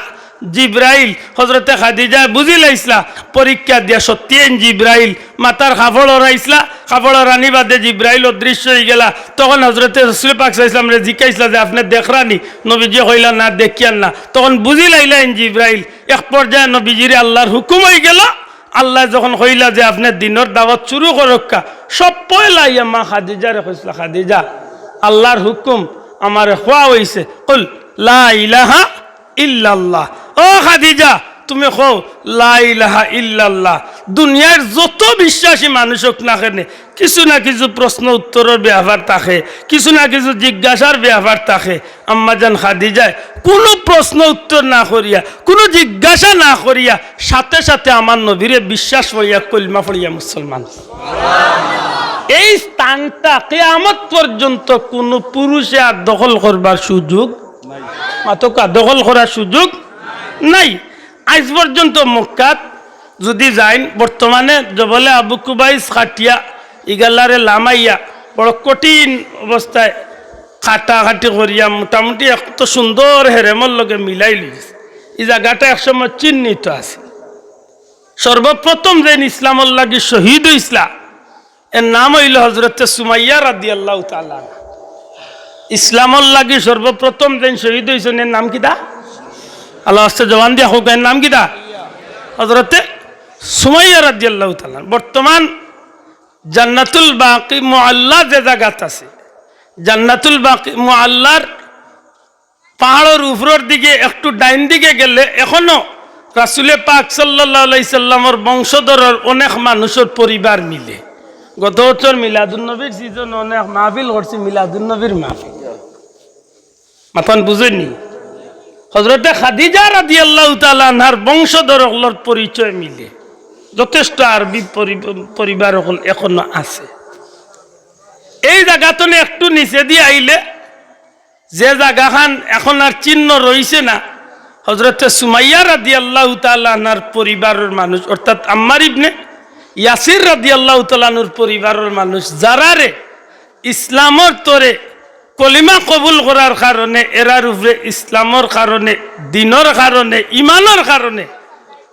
জিবরাইল। হযরতে খাদিজা বুঝি লাইসলা পরীক্ষা দিয়া সত্যি জিবরাইল। মাতার কাপড় ওরাইসলা, কাপড় ওরানি বাদে জিবরাইল অদৃশ্য হয়ে গেলা। তখন হযরতে রাসূল পাক সাল্লাল্লাহু আলাইহি ওয়াসাল্লাম রে জিজ্ঞাসা যে আপনি দেখরানি? নবীজি কইলা না দেখিয়ান না। তখন বুঝি লাইলেন জিবরাইল। এক পর্যায়ে নবীজিরে আল্লাহর হুকুম হয়ে গেল। আল্লাহ যখন কইলা যে আপনি দিনের দাওয়াত শুরু করক্কা, সব পয়লা ইয়া মা খাদিজারে কইসলা, খাদিজা আল্লাহর হুকুম আমারে খোয়া হইছে, কুল লা ইলাহা ইল্লাল্লাহ। ও খাদিজা তুমি কও লা ইলাহা ইল্লাল্লাহ। দুনিয়ার যত বিশ্বাসী মানুষ হোক না কেন কিছু না কিছু প্রশ্ন উত্তরের ব্যাপার থাকে, কিছু না কিছু জিজ্ঞাসার ব্যাপার থাকে। আম্মাজান খাদিজায় কোনো প্রশ্ন উত্তর না করিয়া, কোনো জিজ্ঞাসা না করিয়া সাথে সাথে আমার নবীরে বিশ্বাস করিয়া কলিমা পড়িয়া মুসলমান। এই স্থানটা কিয়ামত পর্যন্ত কোনো পুরুষে আর দখল করবার সুযোগ মাতকা দখল করার সুযোগ নাই। আজ পর্যন্ত মক্কাত যদি যাইন, বর্তমানে জবলে আবু কুবাইস খাটিয়া ইগালারে লামাইয়া বড় কঠিন অবস্থায় খাটাখাটি করিয়া মোটামুটি এত সুন্দর হেরেমর লগে মিলাই লিছে। এই জায়গাটা একসময় চিহ্নিত আছে, সর্বপ্রথম যে ইসলামর লাগি শহীদ হইসলা এর নাম হইল হজরত সুমাইয়া রাদিয়াল্লাহু তাআলা। ইসলামর লাগি সর্বপ্রথম যে শহীদ হইছেন এর নাম কিতা? আল্লাহ আস্তে জবান দিয়া হোক, এর নাম কিতা? হজরতে সুমাইয়া রাদিয়াল্লাহু তাআলা। বর্তমান জান্নাতুল বাকি মুআল্লা যে জায়গাত আছে, জান্নাতুল বাকি মুআল্লার পাহাড়ের উপরের দিকে একটু ডাইন দিকে গেলে এখনো রাসূলে পাক সাল্লাল্লাহু আলাইহি সাল্লামের বংশধরের অনেক মানুষের পরিবার মিলে। গত বছর মিলাদুন নবীর সিজন অনেক মাহফিল করছি, মিলাদুন নবীর মাহফিল মাথান বুঝেননি। হযরতে খাদিজা রাদিয়াল্লাহু তাআলা আনহার বংশধরগুলোর পরিচয় মিলে যথেষ্ট আরবি পরিবার এখনো আছে। এই জায়গাতে একটু নিচে দিয়ে আইলে যে জায়গাখান এখন আর চিহ্ন রইছে না, হযরতে সুমাইয়া রাদিয়াল্লাহু তাআলা আনহার পরিবারের মানুষ, অর্থাৎ আম্মার ইবনে ইয়াসির রাদিয়াল্লাহু তাআলা আনহুর পরিবারের মানুষ, যারা রে ইসলামর তরে কলিমা কবুল করার কারণে, এরার উপরে ইসলামর কারণে, দিনের কারণে, ইমানের কারণে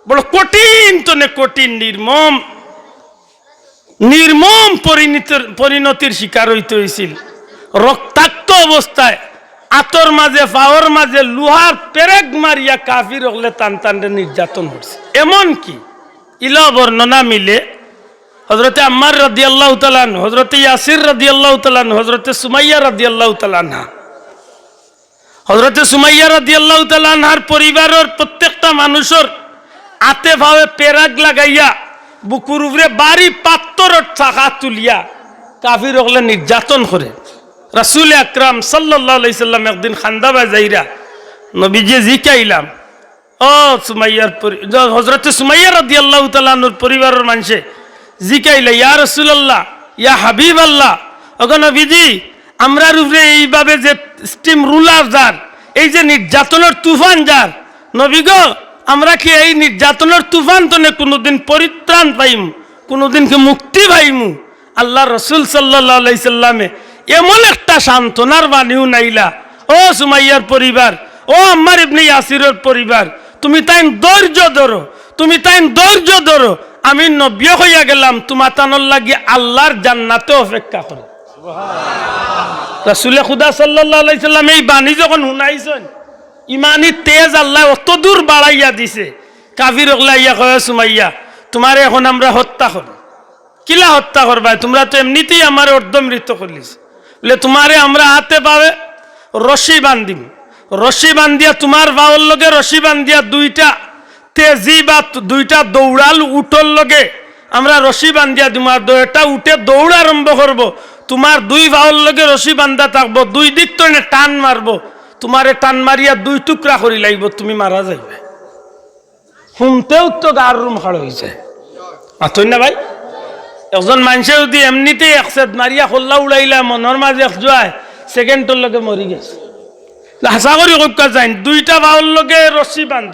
বড় কঠিন তনে কঠিন নির্মম পরিণতির শিকার হইতে হয়েছিল। রক্তাক্ত অবস্থায় আতর মাঝে পাওয়ার মাঝে লোহার পেরেক মারিয়া কাফির হলে টান টানরে নির্যাতন হচ্ছে। এমন কি ইলা বর্ণনা মিলে হযরতে আম্মার রাদিয়াল্লাহু তাআলা আনহু, হযরতে ইয়াসির রাদিয়াল্লাহু তাআলা আনহু, হযরতে সুমাইয়া রাদিয়াল্লাহু তাআলা আনহা, হযরতে সুমাইয়া রাদিয়াল্লাহু তাআলা আনহার পরিবারের প্রত্যেকটা মানুষের আতে ভাবে পেরাক লাগাইয়া বুকুর উপরে বাড়ি পাত্তরের চাকা তুলিয়া কাফির হলে নির্যাতন করে। রাসূল আকরাম সাল্লাল্লাহু আলাইহি সাল্লাম একদিন খান্দাবা যাইরা নবীজি জিকাইলাম, ও সুমাইয়ার হযরতে সুমাইয়া রাদিয়াল্লাহু তাআলা আনহুর পরিবারের মানুষে জিকাইলা, ইয়া রাসূলুল্লাহ, ইয়া হাবিবাল্লাহ, ওগো নবীজি, আমরার উপরে এইভাবে যে স্টিম রুলার যার, এই যে নির্যাতনের তুফান যার, নবী গো, আমরা কি এই নির্যাতনের তুফান তনে কোনোদিন পরিত্রাণ পাইম, কোনোদিন কি মুক্তি পাইমু? আল্লাহ রসুল সাল্লাল্লাহু আলাইহি সাল্লামে এমন একটা সান্ত্বনার বাণীও নাইলা, ও সুমাইয়ার পরিবার, ও আম্মার ইবনে ইয়াসিরের পরিবার, তুমি তাই ধৈর্য ধরো, তুমি তাই ধৈর্য ধরো, আমি নবী হইয়া গেলাম, তোমার তানোর লাগি আল্লাহর জান্নাতে অপেক্ষা করে। রাসূলে খুদা সাল্লাল্লাহু আলাইহি সাল্লাম এই বাণী যখন শুনাইছেন, ইমানি তেজ আল্লাহ অত দূর বাড়াইয়া দিছে, কাফির ওগলা ইয়া কয়, সুমাইয়া তোমার এখন আমরা হত্যা করব। কিলা হত্যা করবা? তোমরা তো এমনিতেই আমার অর্ধমৃত করলিস, বলে তোমারে আমরা হাতে পাবে রশি বান্ধিম, রশি বান্ধিয়া তোমার বাউর লগে রশি বান্ধিয়া দুইটা তেজি বা দুইটা দৌড়াল উঠোর লগে আমরা রশি বান্ধিয়া দিম, আর এটা উঠে দৌড় আরম্ভ করব, তোমার দুই বাউর লগে রশি বান্ধা থাকবো, দুই দিক তো টান মারবো, তোমারে টান মারিয়া দুই টুকরা করি লাগব, তুমি মারা যাইবে। শুনতেও তো গার রুম খাড় হয়েছে, মাথই না ভাই? একজন মানুষে যদি এমনিতেই একসেদ মারিয়া খোল্লা উড়াইলা মনের মাঝে এক জয় সেকেন্ডের লগে মরি গেছে। হাসা করি কইকা যাই, দুইটা বাউর লগে রশি বান্ধ,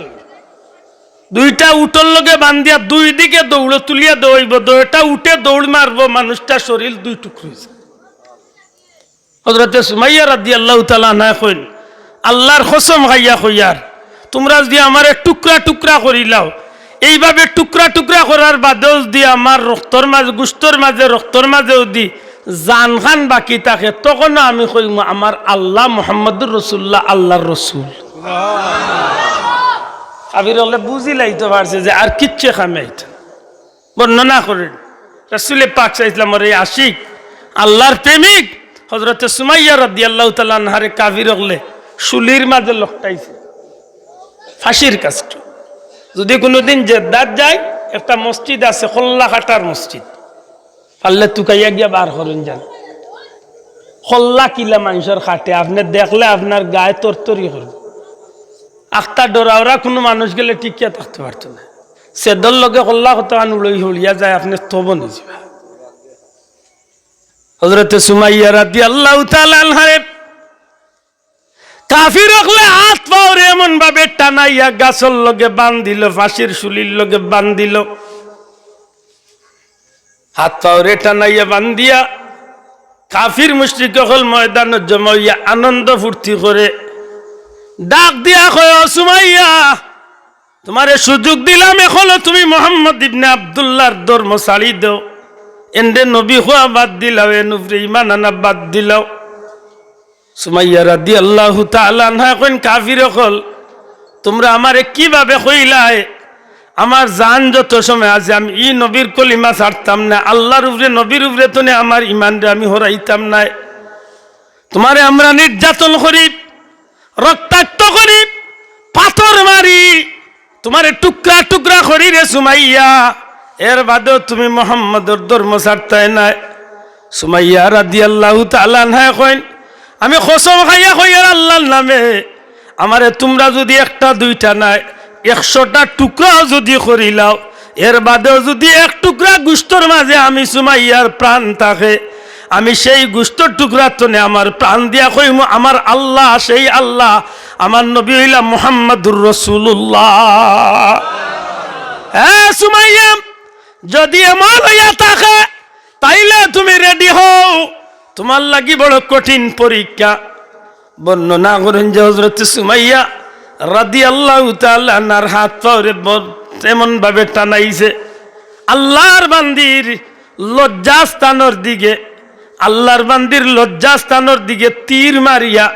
দুইটা উঠোর লগে বান্ধিয়া দুই দিকে দৌড় তুলিয়া দৌড়ব, এটা উঠে দৌড় মারবো, মানুষটা শরীর দুই টুকরো হয়েছে। হযরতে সুমাইয়া রাদিয়াল্লাহু তাআলা আনহা কইন, আল্লাহর কসম খাইয়া কইয়ার, তোমরা যদি আমার টুকরা টুকরা করিলাও, এইভাবে টুকরা টুকরা করার বাদেও যদি আমার রক্তর মাঝে গুস্তর মাঝে রক্তর মাঝে যদি জান খান বাকি থাকে, তখন আমি কইম আমার আল্লাহ মুহাম্মদুর রাসূলুল্লাহ আল্লাহর রসুল। আবির হলে বুঝি লাইতে পারছে যে আর কিচ্ছু খামাইতে বর্ণনা করেন। রাসূলে পাক সাল্লাল্লাহু আলাইহি ওয়াসাল্লাম আশিক, আল্লাহর প্রেমিক হযরতে সুমাইয়া রাদিয়াল্লাহু তাআলা আনহারে কাফির হলে শুলির মাঝে লকটাইছে ফাঁসির কাষ্ট। যদি কোনোদিন জেদ্দাত যায়, একটা মসজিদ আছে খোল্লা কাটার মসজিদ, পারলে তুকাইয়া গিয়া বার করেন যান, খোল্লা কিলা মানুষের খাটে, আপনি দেখলে আপনার গায়ে তরতরি করবে। আখতা ডরাওরা কোনো মানুষ গেলে টিকিয়া থাকতে পারতো না, সেদর লগে খোল্লা কত উড়ই হলিয়া যায়, আপনি তব নিজবা। হযরতে সুমাইয়া রাদিয়াল্লাহু তাআলা আনহারে কাফির হলে হাত পাওয়ার এমন ভাবে টানাইয়া গাছর লগে বান্ধিল, ফাঁসির শুলির লগে বান্ধিল, হাত পাওয়ারে টানাইয়া বান্ধিয়া কাফির মুশরিক হল ময়দানে জমাইয়া আনন্দ ফুর্তি করে ডাক দিয়া কয়, সুমাইয়া তোমারে সুযোগ দিলাম এখনো তুমি মোহাম্মদ ইবনে আব্দুল্লাহর ধর্ম ছাড়ি দাও, এন্ডে নবী হওয়া বাদ দিলাও, এ নবীর ঈমান আনা বাদ দিলাও। সুমাইয়া রাদিয়াল্লাহু তাআলা আনহা কইন কাফির হল, তোমরা আমারে কিভাবে কইলাই? আমার জান যত সময় আছে আমি ই নবীর কলিমা ছাড়তাম না, আল্লাহর উপরে নবীর উপরে তো আমার ঈমান রে আমি হরাইতাম না। তোমারে আমরা নির্যাতন করি, রক্তাক্ত করি, পাথর মারি, তোমারে টুকরা টুকরা করি রে সুমাইয়া, এর বাদেও তুমি মোহাম্মদের ধর্ম ছাড়তাই নাই। সুমাইয়া রাদিয়াল্লাহু তাআলা আনহা কইন, আমি কসম খাইয়া কই আর আল্লাহর নামে, আমারে তোমরা যদি একটা দুইটা নাই 100টা টুকরাও যদি করিলাও, এর বাদেও যদি এক টুকরা গোশতর মাঝে আমি সুমাইয়ার প্রাণ থাকে, আমি সেই গোশতর টুকরা তনে আমার প্রাণ দিয়া কইম আমার আল্লাহ সেই আল্লাহ, আমার নবী হইলা মুহাম্মাদুর রাসূলুল্লাহ। হ্যাঁ সুমাইয়া, যদি এমন হইয়া থাকে তাইলে তুমি রেডি হও, তোমার লাগি বড় কঠিন পরীক্ষা। বর্ণনা করেন যে হযরত সুমাইয়া রাদিয়াল্লাহু তাআলা আনহার হাত পাওরে এমন ভাবে টানাইছে, আল্লাহর বান্দির লজ্জাস্থানের দিকে, আল্লাহর বান্দির লজ্জাস্থানের দিকে তীর মারিয়া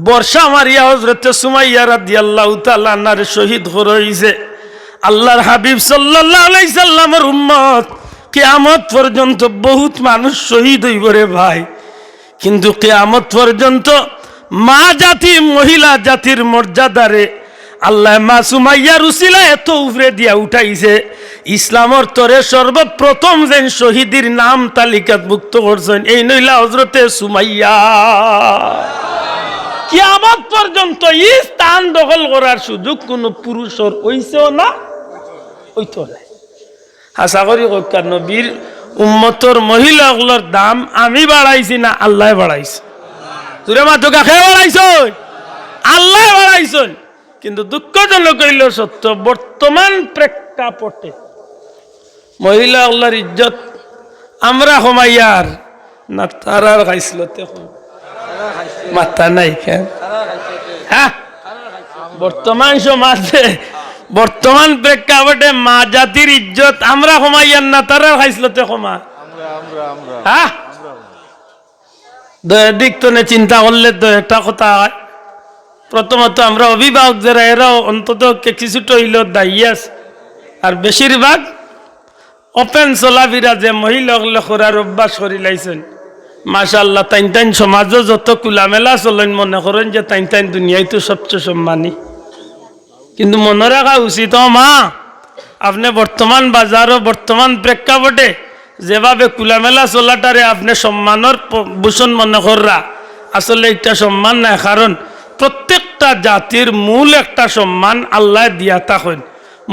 বর্ষা মারিয়া হযরত সুমাইয়া রাদিয়াল্লাহু তাআলা আনহার শহীদ হইছে। আল্লাহর হাবিব সাল্লাল্লাহু আলাইহি সাল্লামের উম্মত কিয়ামত পর্যন্ত বহুত মানুষ শহীদ হইব রে ভাই, কিন্তু কিয়ামত পর্যন্ত মা জাতি মহিলা জাতির মর্যাদারে আল্লাহ মা সুমাইয়ার উসিলা এত উপরে দিয়া উঠাইছে, ইসলামর তরে সর্বপ্রথম যেন শহীদের নাম তালিকাভুক্ত করছেন এই নইলা হযরতে সুমাইয়া। কিয়ামত পর্যন্ত এই স্থান দখল করার সুযোগ কোন পুরুষের হইছেও না, হইতো না। আশা করি কইকার নবীর উম্মতর মহিলাগুলোর দাম আমি বাড়াইছি না আল্লাহ বাড়াইছে? তুরে মা তো কাকে বাড়াইছ? আল্লাহ বাড়াইছেন। কিন্তু দুঃখজনক হইল সত্য, বর্তমান প্রেক্ষাপটে মহিলা আল্লাহর ইজ্জত আমরা কমাইয়ার না তারার খাইছিল? মাথা নাই কেন? হ্যাঁ, বর্তমান সমাজে বর্তমান প্রেক্ষাপটে মা জাতির ইজ্জত আমরা কমাইয়ার না তারার খাইছিল? কমা হ্যাঁ, দিক তো চিন্তা করলে তো একটা কথা হয়। প্রথমত আমরা অভিভাবক যারা এরাও অন্তত কিছুটা হইলেও দায়ী আছে, আর বেশিরভাগ ওপেন চলাফিরা যে মহিলাগুলো করার অভ্যাস করি লাইছেন মাশাআল্লাহ, তাইন তাইন সমাজও যত খোলামেলা চলেন মনে করেন যে তাইন তাইন দুনিয়ায় তো সবচেয়ে সম্মানী। কিন্তু মনে রাখা উচিত মা, আপনি বর্তমান বাজারও বর্তমান প্রেক্ষাপটে যেভাবে খোলামেলা চলাটারে আপনি সম্মানের ভূষণ মনে কররা, আসলে একটা সম্মান নাই। কারণ প্রত্যেকটা জাতির মূল একটা সম্মান আল্লাহ দিয়া থাকেন,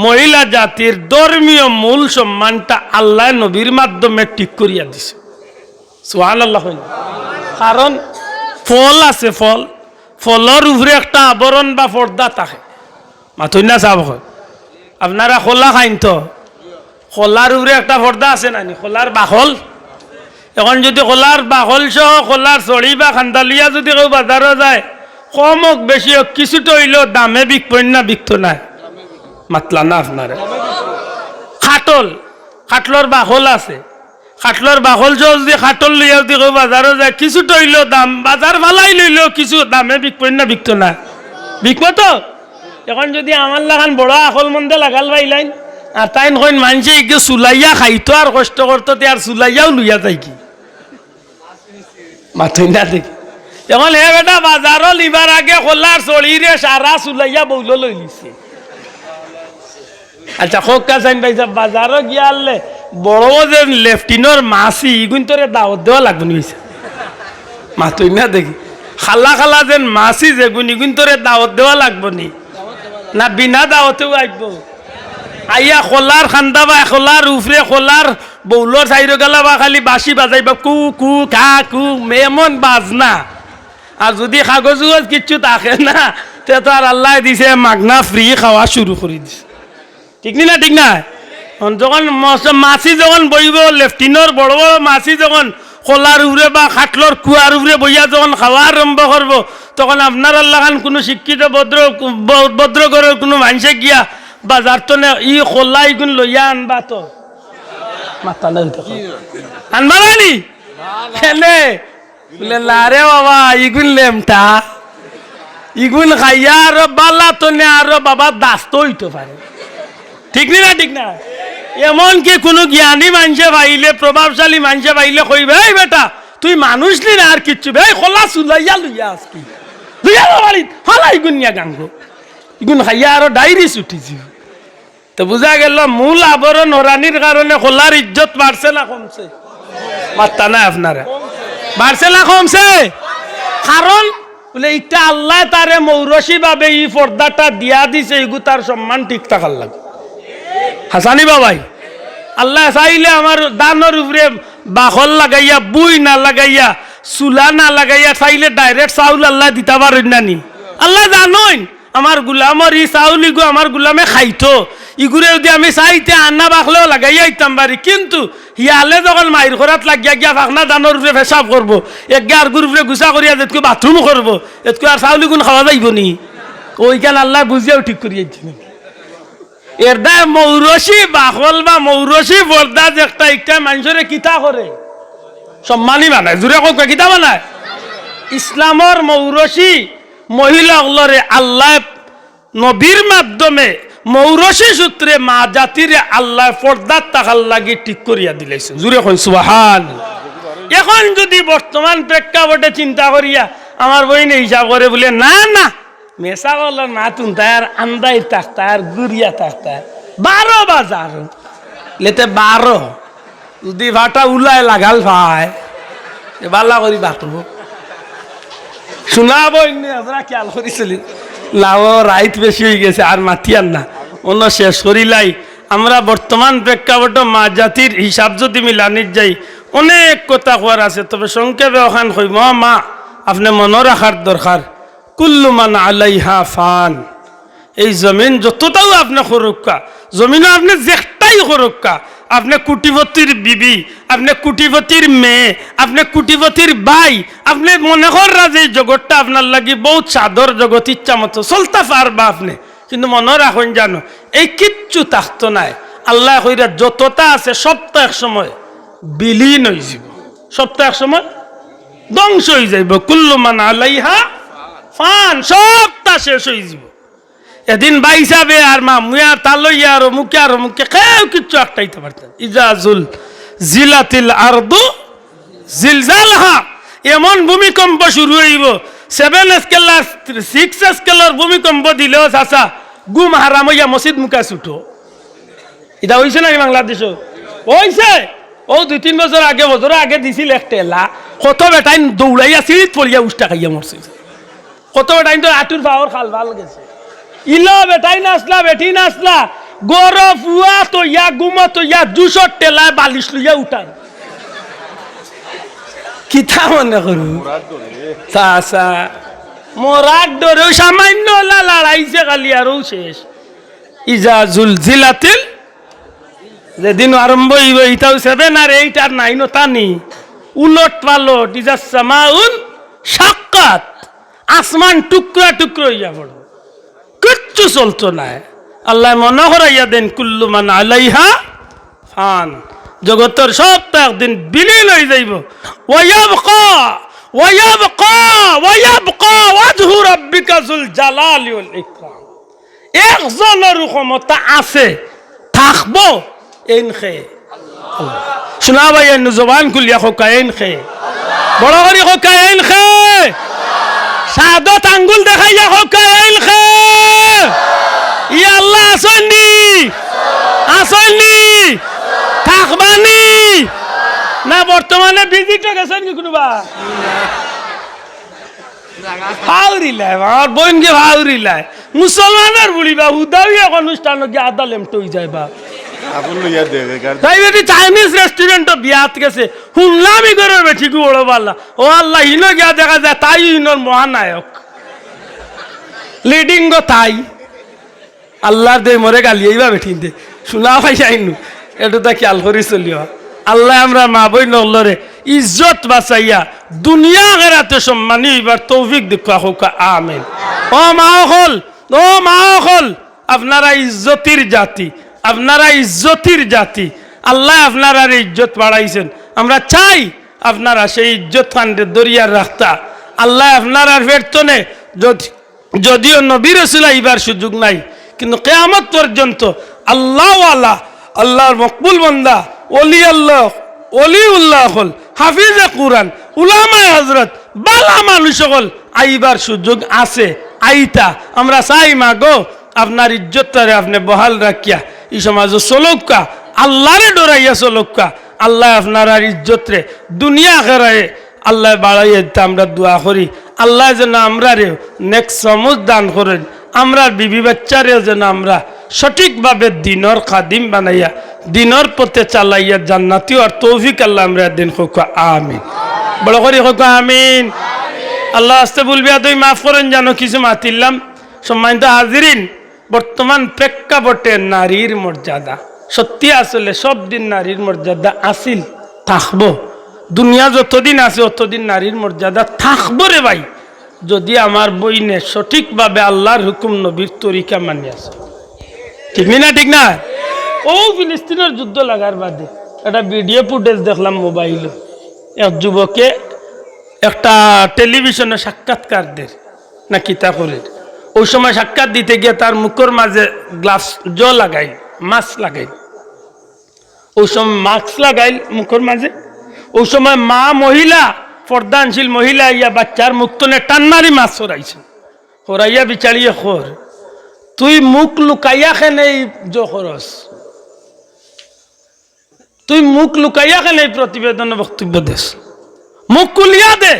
মহিলা জাতির ধর্মীয় মূল সম্মানটা আল্লাহ নবীর মাধ্যমে ঠিক করিয়া দিছে। সুবহানাল্লাহ। কারণ ফল আছে, ফল ফলের উপরে একটা আবরণ বা পর্দা থাকে। মাথুই না চাব আপনারা খোলা খাইন তো, খোলার উপরে একটা পর্দা আছে নানি? খোলার বাকল, এখন যদি খোলার বাকল সহ খোলার চড়ি বা খান্দালিয়া যদি কেউ বাজারও যায়, কম হোক বেশি হোক কিছুটা হইলেও দামে বিকবেন না? বিকতো না? মাতলা না আপনারা? খাটল, খাটলর বাকল আছে, খাটলর বাকল সহ যদি খাটল লইয়া যদি কেউ বাজারও যায় কিছুটা হইলেও দাম, বাজার ভালাই লইলেও কিছু দামে বিকবেন না? বিকতো না? বিকবো তো। এখন যদি আমার লাগান বড় আকল মন্দে লাগাল পাইলাইন আর তাই কইন মানুষে একটু চুলাইয়া খাইতো আর কষ্ট করতো, আর চুলাইয়াও লইয়া যাই কি মাথই না দেখি। এখন হে বেটা বাজারও লিবার আগে খোলার চড়িরে সারা চুলাইয়া বউল লই লিছে। আচ্ছা খোকা চাইন পাইছা বাজারও গিয়ালে বড় যে লেফটিনর মাছি ইগুন তোরে দাওয়াত দেওয়া লাগবে নিছে মাথই না দেখি। খালা খালা যেন মাছি যে গুন ইগুন তোরে দাওয়াত দেওয়া লাগবে নি না বিনা দাওয়াতেও আইব? আইয়া খোলার খান্দা বা খোলার উফরে খোলার বৌলর চাইর গেলা বা খালি বাঁশি বাজাইবা কু কু খা কু এমন বাজনা। আর যদি কাগজ কিচ্ছু থাকে না তে তো আর আল্লাহ দিছে মাগনা ফ্রি খাওয়া শুরু করে দিছে। ঠিক না? ঠিক না? যখন মাছি যখন বইব লেফটিনর বড় বড় মাছি যখন খোলার উড়ে বা খাটলর কুয়ার উড়ে বইয়া যখন খাওয়া আরম্ভ করবো, তখন আপনার আল্লাহ খান কোনো শিক্ষিত ভদ্র ঘরের কোনো মানুষে গিয়া বাজার তো নে ই খোলা ইগুন লইয়া আনবা তো মাথা নাই আনবা নানি কেনে বলে লারে বাবা ইগুন লেমটা ইগুন খাইয়া আরো বালা তো নে আরো বাবা দাস্ত হইতে পারে ঠিক না ঠিক না এমনকি কোনো জ্ঞানী মানুষে ভাইলে প্রভাবশালী মানুষে ভাইলে কইবে এই বেটা তুই মানুষ নি না আর কিচ্ছু ভাই খোলা চুলাইয়া লইয়া আজকি লইয়া বাড়ি হলা ইগুন নিয়া গাঙ্গ ইগুন খাইয়া আরো ডাইরিস উঠিছি তো বুঝা গেল মূল আবরণ হরানির কারণে খোলার ইজ্জত বাড়ছে না কমছে মাত্তা নাই আপনারা বাড়ছে না কমছে কারণ বলে এটা আল্লাহ তারে মৌরসি ভাবে এই পর্দাটা দিয়া দিছে এগু তার সম্মান ঠিক থাকার লাগে হাসানি বাবাই আল্লাহ চাইলে আমার দানোর উপরে বাখল লাগাইয়া বুই না লাগাইয়া চুলা না লাগাইয়া চাইলে ডাইরেক্ট চাউল আল্লাহ দিতে পারেন নানি আল্লাহ জানোই আমার গুলামর ই চাউল ইগু আমার গুলামে খাইতো ইগুরে যদি আমি চাইতে আন্না বাখলেও লাগাইয়া ইতাম পারি কিন্তু হিয়ালে যখন মাইর ঘরাত লাগিয়া গিয়া ফাঁকনা দানোর উপরে পেশাব করবো এক আর গুর উপরে গুছা করিয়া যেতকে বাথরুম করবো এতকে আর চাউল গুণ খাওয়া যাইব নি ওইখান আল্লাহ বুঝিয়াও ঠিক করিয়াছি এর দা মৌরসি বাখল বা মৌরসি বর্দা যে একটা মানুষের কিতা করে সম্মানী বানায় জোরে কক কিতা বানায় ইসলামর মৌরসি মহিলাগুলোরে আল্লাহ নবীর মাধ্যমে মৌরসি সূত্রে মা জাতিরে আল্লাহ পর্দার তাকার লাগি ঠিক করিয়া দিলেছে জোরে কই সুবহান এখন যদি বর্তমান প্রেক্ষাপটে চিন্তা করিয়া আমার বইনে হিসাব করে বলে না না মেসা বলো না তুন তার আন্দাই থাকতা আর গুড়িয়া থাকতা 12 বাজার লেতে 12 যদি ভাটা উলাই লাগাল ভাই বাল্লা করি বাটবো শোনাবো আপনারা খেয়াল করেছিলেন লাভ রাইত বেশি হয়ে গেছে আর মাতিয়ার না অন্য শেষ করিলাই আমরা বর্তমান প্রেক্ষাপটে মা জাতির হিসাব যদি মিলানির যাই অনেক কথা কোয়ার আছে তবে সংক্ষেপে ওখান কই মা আপনি মনে রাখার দরকার কুল্লু মান আলাইহা ফান এই জমিন যতটাও আপনি খরক্কা জমিনও আপনি যেটাই খরক্কা আপনি কুটিপতির বিবি আপনি কুটিপতির মেয়ে আপনি কুটিপতির ভাই আপনি মনে করা যে জগৎটা আপনার লাগি বহুত সাদর জগৎ ইচ্ছা মতো চলতে পারবা আপনি কিন্তু মনে রাখুন জানো এই কিচ্ছু থাকতো নাই আল্লাহ কইরা যতটা আছে সবটা এক সময় বিলীন হয়ে যাব সবটা এক সময় ধ্বংস হয়ে যাইব কুল্লু মান আলাইহা ফান সবটা শেষ হয়ে যাব এদিন বাইসাবে আর মা মুয়া তালইয়া আর মুখে কেউ কিচ্ছু আটকাইতে পারতেন ইজাজুল জিলাতিল আরদু জিলজালহা এমন ভূমিকম্প শুরু হইব 7 স্কেলার 6 স্কেলার ভূমিকম্প দিলেও চাচা গুম হারাম হইয়া মসজিদ মুখা ছুটো এটা হয়েছে নাকি বাংলাদেশও হয়েছে ও 2-3 বছর আগে দিছিল একটা এলা কত বেটাইন দৌড়াইয়া সিঁড়িত পড়িয়া উষ্টা খাইয়া মরছে কত বেটাইন তো আটুর পাওয়ার খাল ভাল গেছে ইলো বেটাই নাচলা বেটি নাচলা গরম ফুয়া তো ইয়া গুমা তো ইয়া 200 টেলায় বালিশ লইয়া উঠান কিতা মনে করু চাচা মোরার ডরেও সামান্য লড়াইছে খালি আরও শেষ ইজা জুলজিলাতিল যেদিন আরম্ভ হইব ইটাও 7 আর 8 আর 9 টানি উলট পালট ইজা সামাউন সাক্কাত আসমান টুকরা টুকরো হইয়া পড়ো কিচ্ছু চলতো না আল্লাহ মনে করাইয়া দেন কুল্লু মান আলাইহা ফান জগতের সবটা একদিন বিলীন হয়ে যাইব ওয়ায়াবকা ওয়াজহু রাব্বিকা যুল জালালি ওয়াল ইকরাম একজনের ক্ষমতা আছে থাকবো এনখে শোনা ভাই জবান খুলিয়া খোকা এনখে বড় করে খোকা এনখে সাদত আঙ্গুল দেখাইয়া খোকা এনখে ইয়া আল্লাহ আসেননি থাকবানি না বর্তমানে ভিজিটে গেছেন কি কোনোবা ভাউরিলাই আমার বোনকে ভাউরিলাই মুসলমানের বুড়িবা উদাও এক অনুষ্ঠান গিয়ে আদা লেমটো হয়ে যায় বা তাই বেটি চাইনিজ রেস্টুরেন্ট বিয়াত গেছে শুনলামই করে বেটি কি বড় পাল্লা ও আল্লাহ হিনো গিয়া দেখা যায় তাই হিনোর মহানায়ক লিডিং গো তাই আল্লাহর দে মরে গালি এইবা বেটি দে শোনা পাই যাইনু এটা তো খেয়াল করি চলিও আল্লাহ আমরা মা বই নলরে ইজ্জত বাঁচাইয়া দুনিয়া গেরাতে সম্মানী এবার তৌফিক দেখা হোক আমিন ও মা হল আপনারা ইজ্জতির জাতি, আপনারা ইজ্জতির জাতি। আল্লাহ আপনারা ইজ্জত বাড়াইছেন। আমরা চাই আপনারা সেই ইজ্জত খান্ডে দরিয়ার রাখতা। আল্লাহ আপনারা ফেরতনে যদিও নবী রাসূল আইবার সুযোগ নাই, কিন্তু কিয়ামত পর্যন্ত আল্লাহওয়ালা, আল্লাহর মকবুল বান্দা, ওলি আল্লাহ, ওলিউল্লাহ হল, হাফিজে কুরআন, উলামায়ে হযরত, বালা মানুষ সকল আইবার সুযোগ আছে, আইতা। আমরা চাই মাগো আপনার ইজ্জতটারে আপনি বহাল রাখিয়া এই সমাজ চলৌকা, আল্লাহরে ডরাইয়া চলৌকা। আল্লাহ আপনার আর ইজ্জতরে দুনিয়া আখিরাতে আল্লাহ বাড়াইয়া দিতে আমরা দোয়া করি। আল্লাহ যেন আমরা রে নেক্সট সমুজ দান করেন, আমরা বিবি বাচ্চারেও যেন আমরা সঠিকভাবে দিনর খাদিম বানাইয়া দিনর পথে চালাইয়া জান্নাতি আর তৌফিক আল্লাহ আমরা দিন হোক। আমিন। বড় করে হোক আমিন। আল্লাহ আস্তে বলবি তুই মাফ করেন, জানো কিছু মাতিলাম। সম্মানিত হাজিরিন, বর্তমান প্রেক্ষাপটে নারীর মর্যাদা সত্যি আসলে সব দিন নারীর মর্যাদা আসিল, থাকবো। দুনিয়া যতদিন আছে অতদিন নারীর মর্যাদা থাকবো রে ভাই, যদি আমার বইনে সঠিকভাবে আল্লাহর হুকুম নবীর তরিকা মানি আছে। ঠিক না? ঠিক না? ও ফিলিস্তিনের যুদ্ধ লাগার বাদে একটা ভিডিও ফুটেজ দেখলাম মোবাইলে, এক যুবকে একটা টেলিভিশনে সাক্ষাৎকারদের না কিতা করে, ওই সময় সাক্ষাৎ দিতে গিয়ে তার মুখের মাঝে গ্লাস লাগাইল, মাস্ক লাগাইল। ওই সময় মাস্ক লাগাইল মুখের মাঝে। ওই সময় মা মহিলা, পর্দানশীল মহিলা ইয়া বাচ্চার মুক্তনে টান মারি মাছ হরাইছে। হরাইয়া বিচারিয়ে খর, তুই মুখ লুকাইয়া খেনে জখরস, তুই মুখ লুকাইয়া খেনে প্রতিবেদনে বক্তব্য দেশ, মুখ কুলিয়া দে।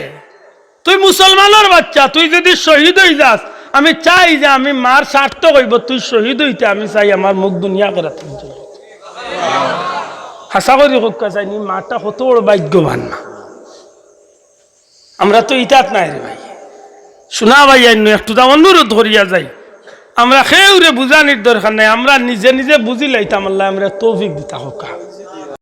তুই মুসলমানের বাচ্চা, তুই যদি শহীদ হয়ে যাস, আমি চাই যে আমি মার স্বার্থ কইব তুই শহীদ হইতে, আমি চাই আমার মুখ দুনিয়া করা। হাসা করি হকা চাইনি, মাটা কত বড় ভাগ্যবান না। আমরা তো ইটাত নাই রে ভাই। শোনা ভাই একটু অনুরোধ ধরিয়া যাই, আমরা খেউরে বুঝানির দরকার নাই, আমরা নিজে নিজে বুঝি লাইতাম। আল্লাহ আমরা তৌফিক দিতা হোকা।